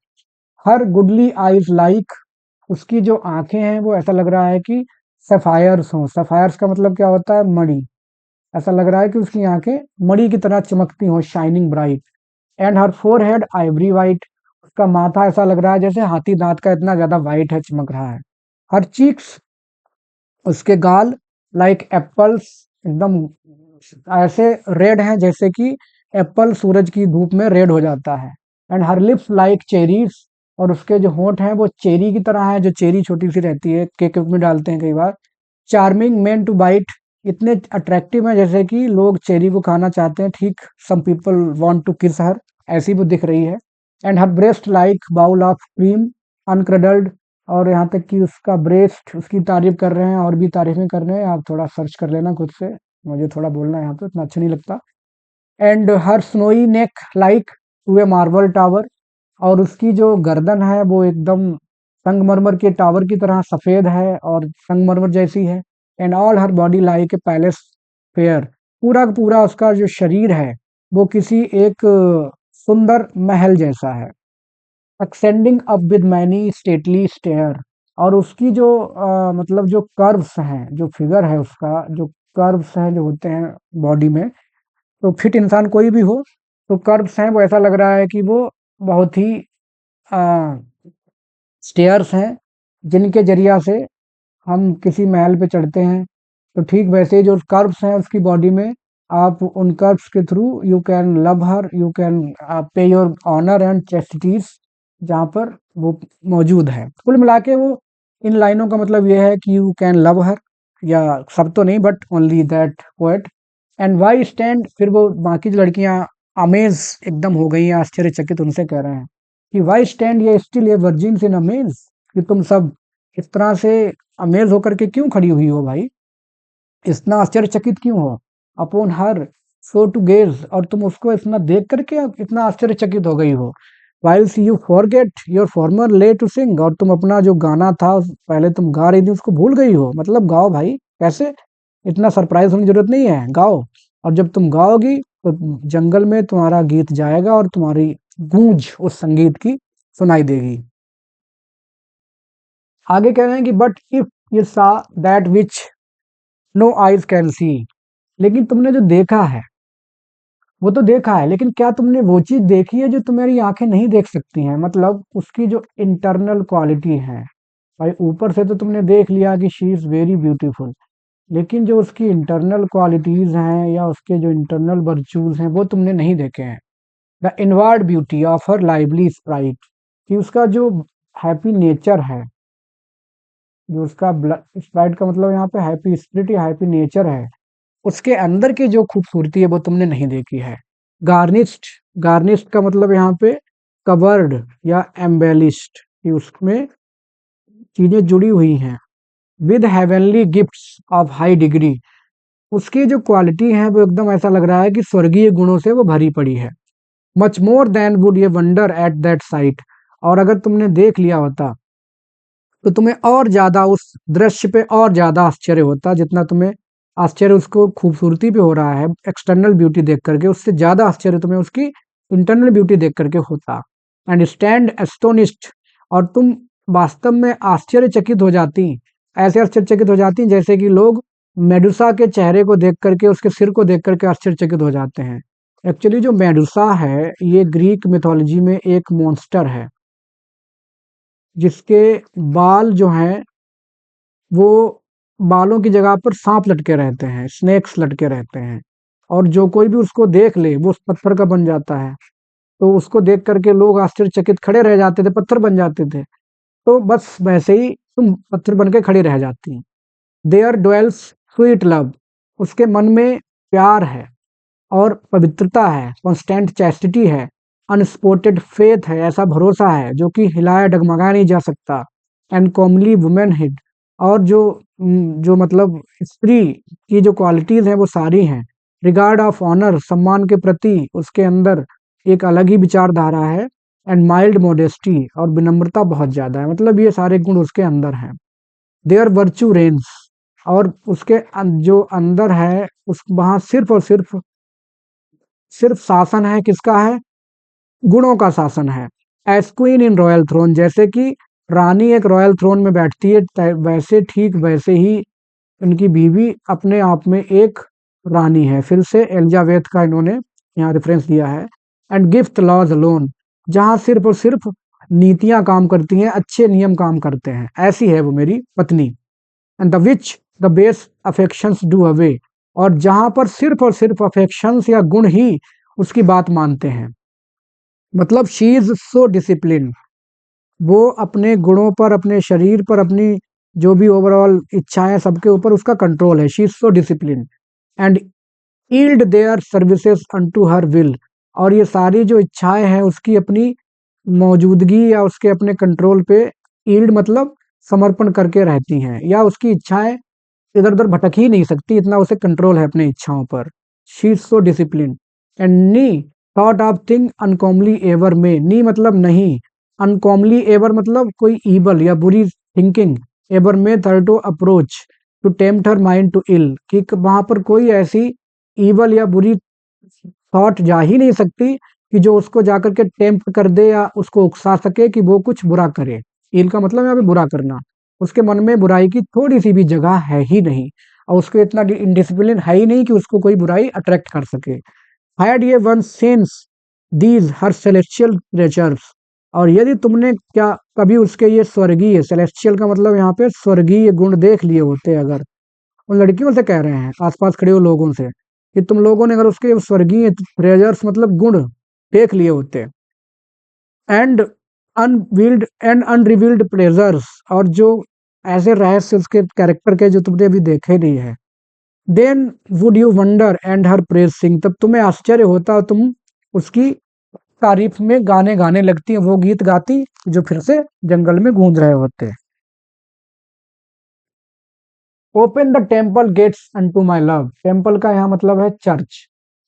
हर गुडली आईज लाइक, उसकी जो आंखें हैं वो ऐसा लग रहा है कि सफायर्स हों। सफायर्स का मतलब क्या होता है? मणि। ऐसा लग रहा है कि उसकी आंखें मणि की तरह चमकती हों, shining bright. And her forehead Ivory white, उसका माथा ऐसा लग रहा है जैसे हाथी दांत का, इतना ज्यादा वाइट है, चमक रहा है। हर चीक्स, उसके गाल, लाइक एप्पल्स, एकदम ऐसे रेड हैं जैसे कि एप्पल सूरज की धूप में रेड हो जाता है। And her lips like cherries, और उसके जो होंठ हैं वो चेरी की तरह है, जो चेरी छोटी सी रहती है, केक में डालते हैं कई बार। चार्मिंग मेन टू बाइट, इतने अट्रैक्टिव है जैसे कि लोग चेरी को खाना चाहते हैं, ठीक सम पीपल वांट टू किस हर, ऐसी वो दिख रही है। And her breast like bowl of cream uncrudded, और यहाँ तक कि उसका ब्रेस्ट, उसकी तारीफ कर रहे हैं और भी तारीफें कर रहे हैं, आप थोड़ा सर्च कर लेना खुद से, मुझे थोड़ा बोलना यहाँ पे इतना अच्छा नहीं लगता। And her snowy neck like to a marble tower, और उसकी जो गर्दन है वो एकदम संगमरमर के टावर की तरह सफेद है और संगमरमर जैसी है। And all her body like a palace fair, पूरा का पूरा उसका जो शरीर है वो किसी एक सुंदर महल जैसा है। Extending up with many stately stair, और उसकी जो मतलब जो कर्व्स हैं, जो फिगर है उसका, जो कर्व्स हैं जो होते हैं बॉडी में, तो फिट इंसान कोई भी हो, तो कर्व्स हैं वो ऐसा लग रहा है कि वो बहुत ही स्टेयर्स हैं जिनके जरिया से हम किसी महल पे चढ़ते हैं, तो ठीक वैसे ही जो कर्व्स हैं उसकी बॉडी में, आप उन कर्व्स के through you can love her, you can pay your honour and chastities जहाँ पर वो मौजूद है। कुल मिला के वो इन लाइनों का मतलब ये है कि यू कैन लव हर, या सब तो नहीं but only that poet. And why stand, फिर वो बाकी जो लड़कियां अमेज एकदम हो गई हैं, आश्चर्यचकित, उनसे कह रहे हैं कि वाई स्टैंड ये स्टिल ये वर्जिन्स इन अमेज, कि तुम सब इस तरह से अमेज होकर के क्यों खड़ी हुई हो भाई, इतना आश्चर्यचकित क्यों हो। Upon her so to gaze, और तुम उसको इतना देख करके इतना आश्चर्यचकित हो गई हो। वाइल्स यू फॉरगेट योर फॉर्मर ले टू सिंग, और तुम अपना जो गाना था पहले तुम गा रही थी उसको भूल गई हो। मतलब गाओ भाई, कैसे, इतना सरप्राइज होने की जरूरत नहीं है, गाओ। और जब तुम गाओगी तो जंगल में तुम्हारा गीत जाएगा और तुम्हारी गूंज उस संगीत की सुनाई देगी। आगे कह रहे हैं कि but if you saw that which no eyes can see, लेकिन तुमने जो देखा है वो तो देखा है, लेकिन क्या तुमने वो चीज देखी है जो तुम्हारी आंखें नहीं देख सकती हैं, मतलब उसकी जो इंटरनल क्वालिटी है। भाई ऊपर से तो तुमने देख लिया कि शी इज वेरी ब्यूटीफुल, लेकिन जो उसकी इंटरनल क्वालिटीज हैं या उसके जो इंटरनल वर्च्यूज हैं वो तुमने नहीं देखे हैं। The inward beauty of her lively Sprite, कि उसका जो हैप्पी नेचर है, जो उसका स्प्राइट का मतलब यहाँ पे हैप्पी स्पिरिट या हैप्पी नेचर है, उसके अंदर की जो खूबसूरती है वो तुमने नहीं देखी है। गार्निश्ड, गार्निश्ड का मतलब यहाँ पे कवर्ड या एम्बेलिश्ड, कि उसमें चीजें जुड़ी हुई हैं with heavenly gifts of high degree, उसकी जो क्वालिटी है वो एकदम ऐसा लग रहा है कि स्वर्गीय गुणों से वो भरी पड़ी है। मच मोर देन वुड ये वंडर एट दैट साइट, और अगर तुमने देख लिया होता तो तुम्हें और ज्यादा उस दृश्य पे और ज्यादा आश्चर्य होता, जितना तुम्हें आश्चर्य उसको खूबसूरती पे हो रहा है एक्सटर्नल ब्यूटी देख करके, उससे ज्यादा आश्चर्य तुम्हें उसकी इंटरनल ब्यूटी देख करके होता। एंड स्टैंड एस्टोनिस्ड, और तुम वास्तव में आश्चर्यचकित हो जाती, ऐसे आश्चर्यचकित हो जाती जैसे कि लोग मेडुसा के चेहरे को देख करके, उसके सिर को देख करके आश्चर्यचकित हो जाते हैं। एक्चुअली जो मेडुसा है ये ग्रीक मिथोलॉजी में एक मॉन्स्टर है, जिसके बाल जो हैं वो बालों की जगह पर सांप लटके रहते हैं, स्नेक्स लटके रहते हैं, और जो कोई भी उसको देख ले वो उस पत्थर का बन जाता है। तो उसको देख करके लोग आश्चर्यचकित खड़े रह जाते थे, पत्थर बन जाते थे। तो बस वैसे ही तुम पत्थर बन के खड़ी रह जाती। देयर ड्वेल्स स्वीट लव, उसके मन में प्यार है और पवित्रता है, कांस्टेंट चैस्टिटी है, अनस्पॉटेड फेथ है, ऐसा भरोसा है जो कि हिलाया डगमगाया नहीं जा सकता, एंड कॉमली वुमेनहिड, और जो मतलब स्त्री की जो क्वालिटीज हैं वो सारी हैं। रिगार्ड ऑफ ऑनर, सम्मान के प्रति उसके अंदर एक अलग ही विचारधारा है। एंड माइल्ड मोडेस्टी, और विनम्रता बहुत ज्यादा है, मतलब ये सारे गुण उसके अंदर हैं। देयर वर्च्यू रेन्स, और उसके जो अंदर है उस वहां सिर्फ और सिर्फ शासन है, किसका है, गुणों का शासन है। As queen in royal throne, जैसे कि रानी एक रॉयल थ्रोन में बैठती है, वैसे ठीक वैसे ही उनकी बीवी अपने आप में एक रानी है। फिर से एलिजाबेथ का इन्होंने यहाँ रेफरेंस दिया है। एंड गिफ्ट लॉज अलोन, जहाँ सिर्फ और सिर्फ नीतियां काम करती हैं, अच्छे नियम काम करते हैं, ऐसी है वो मेरी पत्नी। And the which the base affections do away, और जहां पर सिर्फ और सिर्फ अफेक्शंस या गुण ही उसकी बात मानते हैं, मतलब शी इज सो डिसिप्लिन, वो अपने गुणों पर, अपने शरीर पर, अपनी जो भी ओवरऑल इच्छाएं सबके ऊपर उसका कंट्रोल है। She is so discipline and yield their services unto her will, और ये सारी जो इच्छाएं हैं उसकी अपनी मौजूदगी या उसके अपने कंट्रोल पे, ईल्ड मतलब समर्पण करके रहती हैं, या उसकी इच्छाएं इधर उधर भटक ही नहीं सकती, इतना उसे कंट्रोल है अपने इच्छाओं पर। She is so discipline. And ne thought of thing uncomely ever may, ne मतलब नहीं, अनकॉमली एवर मतलब कोई ईबल या बुरी thinking, ever may thereto approach to tempt her mind to ill, कि वहां पर कोई ऐसी ईबल या बुरी थॉट जा ही नहीं सकती कि जो उसको जाकर के टेम्प्ट कर दे या उसको उकसा सके कि वो कुछ बुरा करे। इल का मतलब यहाँ पे बुरा करना, उसके मन में बुराई की थोड़ी सी भी जगह है ही नहीं, और उसको इतना इनडिसिप्लिन है ही नहीं कि उसको कोई बुराई अट्रैक्ट कर सके। हैड ये one sense these her celestial creatures, और यदि तुमने क्या कभी उसके ये स्वर्गीय, सेलेस्टियल का मतलब यहाँ पे स्वर्गीय गुण देख लिए होते, अगर उन लड़कियों से कह रहे हैं, आसपास खड़े हुए लोगों से, कि तुम लोगों ने अगर उसके स्वर्गीय ट्रेजर्स मतलब गुण देख लिए होते, and unveiled and unrevealed pleasures, और जो ऐसे रहस्य उसके कैरेक्टर के जो तुमने अभी देखे नहीं है, then would you wonder and her praise sing, तब तुम्हें आश्चर्य होता और तुम उसकी तारीफ में गाने गाने लगती है, वो गीत गाती जो फिर से जंगल में गूंज रहे होते। Open the temple gates unto my love, temple का यहाँ मतलब है चर्च,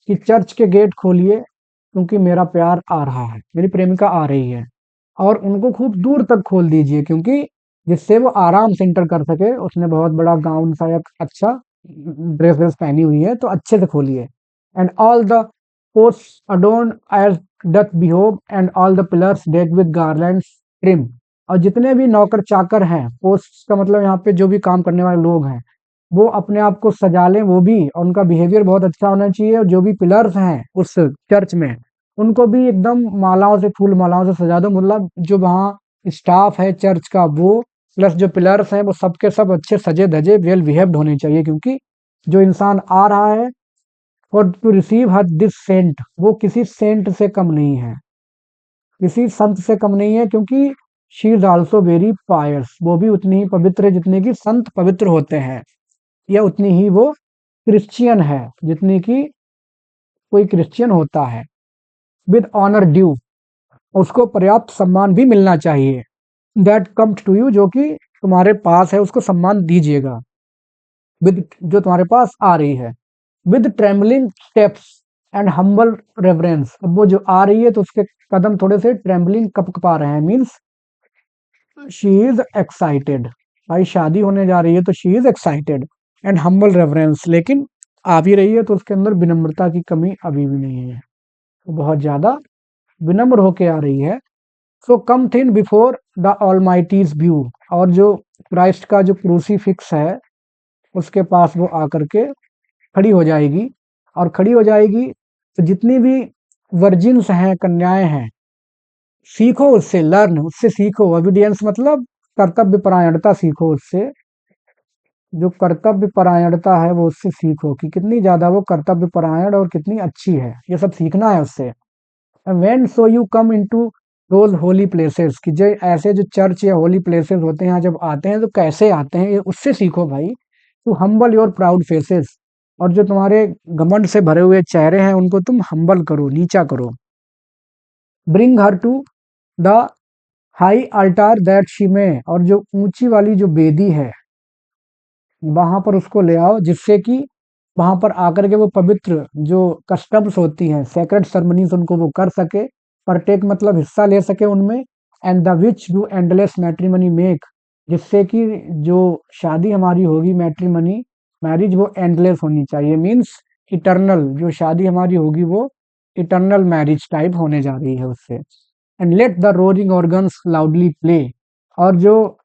कि चर्च के गेट खोलिए क्योंकि मेरा प्यार आ रहा है, मेरी प्रेमिका आ रही है, और उनको खूब दूर तक खोल दीजिए क्योंकि जिससे वो आराम से इंटर कर सके। उसने बहुत बड़ा गाउन सा या अच्छा ड्रेस ड्रेस पहनी हुई है, तो अच्छे से खोलिए। And all the post adorn as doth behove and all the pillars deck with garlands trim, और जितने भी नौकर चाकर हैं, पोस्ट का मतलब यहाँ पे जो भी काम करने वाले लोग हैं, वो अपने आप को सजा लें, वो भी, और उनका बिहेवियर बहुत अच्छा होना चाहिए, और जो भी पिलर्स हैं उस चर्च में, उनको भी एकदम मालाओं से, फूल मालाओं से सजा दो। मतलब जो वहाँ स्टाफ है चर्च का, वो प्लस जो पिलर्स हैं, वो सबके सब अच्छे सजे धजे वेल बिहेव्ड होने चाहिए, क्योंकि जो इंसान आ रहा है for to receive her this saint, वो किसी सेंट से कम नहीं है, किसी संत से कम नहीं है, क्योंकि शी इज ऑल्सो वेरी पायस, वो भी उतनी ही पवित्र है जितने की संत पवित्र होते हैं, या उतनी ही वो क्रिश्चियन है जितनी की कोई क्रिश्चियन होता है। विद ऑनर ड्यू, उसको पर्याप्त सम्मान भी मिलना चाहिए। दैट कम्स टू यू, जो कि तुम्हारे पास है उसको सम्मान दीजिएगा, विद जो तुम्हारे पास आ रही है। With trembling steps and humble reverence, अब वो जो आ रही है तो उसके कदम थोड़े से ट्रेम्बलिंग कपकपा रहे हैं, मीन्स शी इज एक्साइटेड, भाई शादी होने जा रही है तो she is excited. And humble reverence, लेकिन आ भी रही है तो उसके अंदर विनम्रता की कमी अभी भी नहीं है, वो बहुत ज्यादा विनम्र होके आ रही है। सो कम थिन बिफोर द ऑलमाइटीज व्यू, और जो क्राइस्ट का जो क्रूसीफिक्स है उसके पास वो आकर के खड़ी हो जाएगी, और खड़ी हो जाएगी तो जितनी भी वर्जिन्स हैं, कन्याएं हैं, सीखो उससे, लर्न उससे सीखो। ओबीडियंस मतलब कर्तव्य परायणता, सीखो उससे, जो कर्तव्य परायणता है वो उससे सीखो कि कितनी ज्यादा वो कर्तव्य परायण और कितनी अच्छी है, ये सब सीखना है उससे। When so you come into those Holi places, कि जो ऐसे जो चर्च या होली प्लेसेस होते हैं, यहाँ जब आते हैं तो कैसे आते हैं, ये उससे सीखो भाई। To humble your proud faces, और जो तुम्हारे घमंड से भरे हुए चेहरे हैं उनको तुम हम्बल करो, नीचा करो। Bring her to the high altar that she may, और जो ऊंची वाली जो बेदी है वहां पर उसको ले आओ, जिससे कि वहां पर आकर के वो पवित्र जो कस्टम्स होती हैं, सेक्रेट सेरेमनीज, उनको वो कर सके, परटेक मतलब हिस्सा ले सके उनमें। And the which do endless matrimony make, जिससे कि जो शादी हमारी होगी, मैट्रिमनी मैरिज, वो एंडलेस होनी चाहिए, मीन्स इटर्नल, जो शादी हमारी होगी वो इटर्नल मैरिज टाइप होने जा रही है उससे। And let the roaring organs loudly play, और जो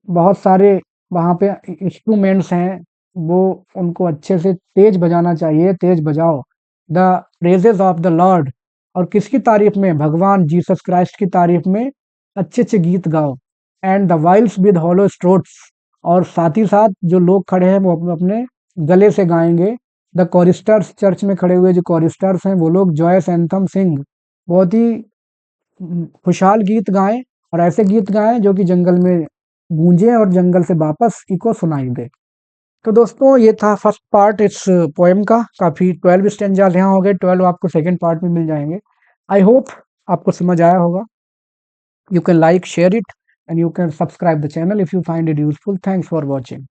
बहुत सारे वहाँ पे इंस्ट्रूमेंट्स हैं, वो उनको अच्छे से तेज बजाना चाहिए, तेज बजाओ। The praises of the Lord, और किसकी तारीफ में, भगवान जीसस क्राइस्ट की तारीफ में अच्छे अच्छे गीत गाओ। And the whiles with hollow throats, और साथ ही साथ जो लोग खड़े हैं वो अपने अपने गले से गाएंगे। द कोरिस्टर्स, चर्च में खड़े हुए जो कोरिस्टर्स हैं वो लोग जॉयस एंथम सिंग, बहुत ही खुशहाल गीत गाएं, और ऐसे गीत गाएं जो कि जंगल में गूंजे और जंगल से वापस इको सुनाई दे। तो दोस्तों ये था फर्स्ट पार्ट इस पोएम का, काफी 12 स्टेंजास यहाँ हो गए, 12 आपको सेकंड पार्ट में मिल जाएंगे। आई होप आपको समझ आया होगा। You can like, share it, and you can subscribe the channel if you find it useful. Thanks for watching.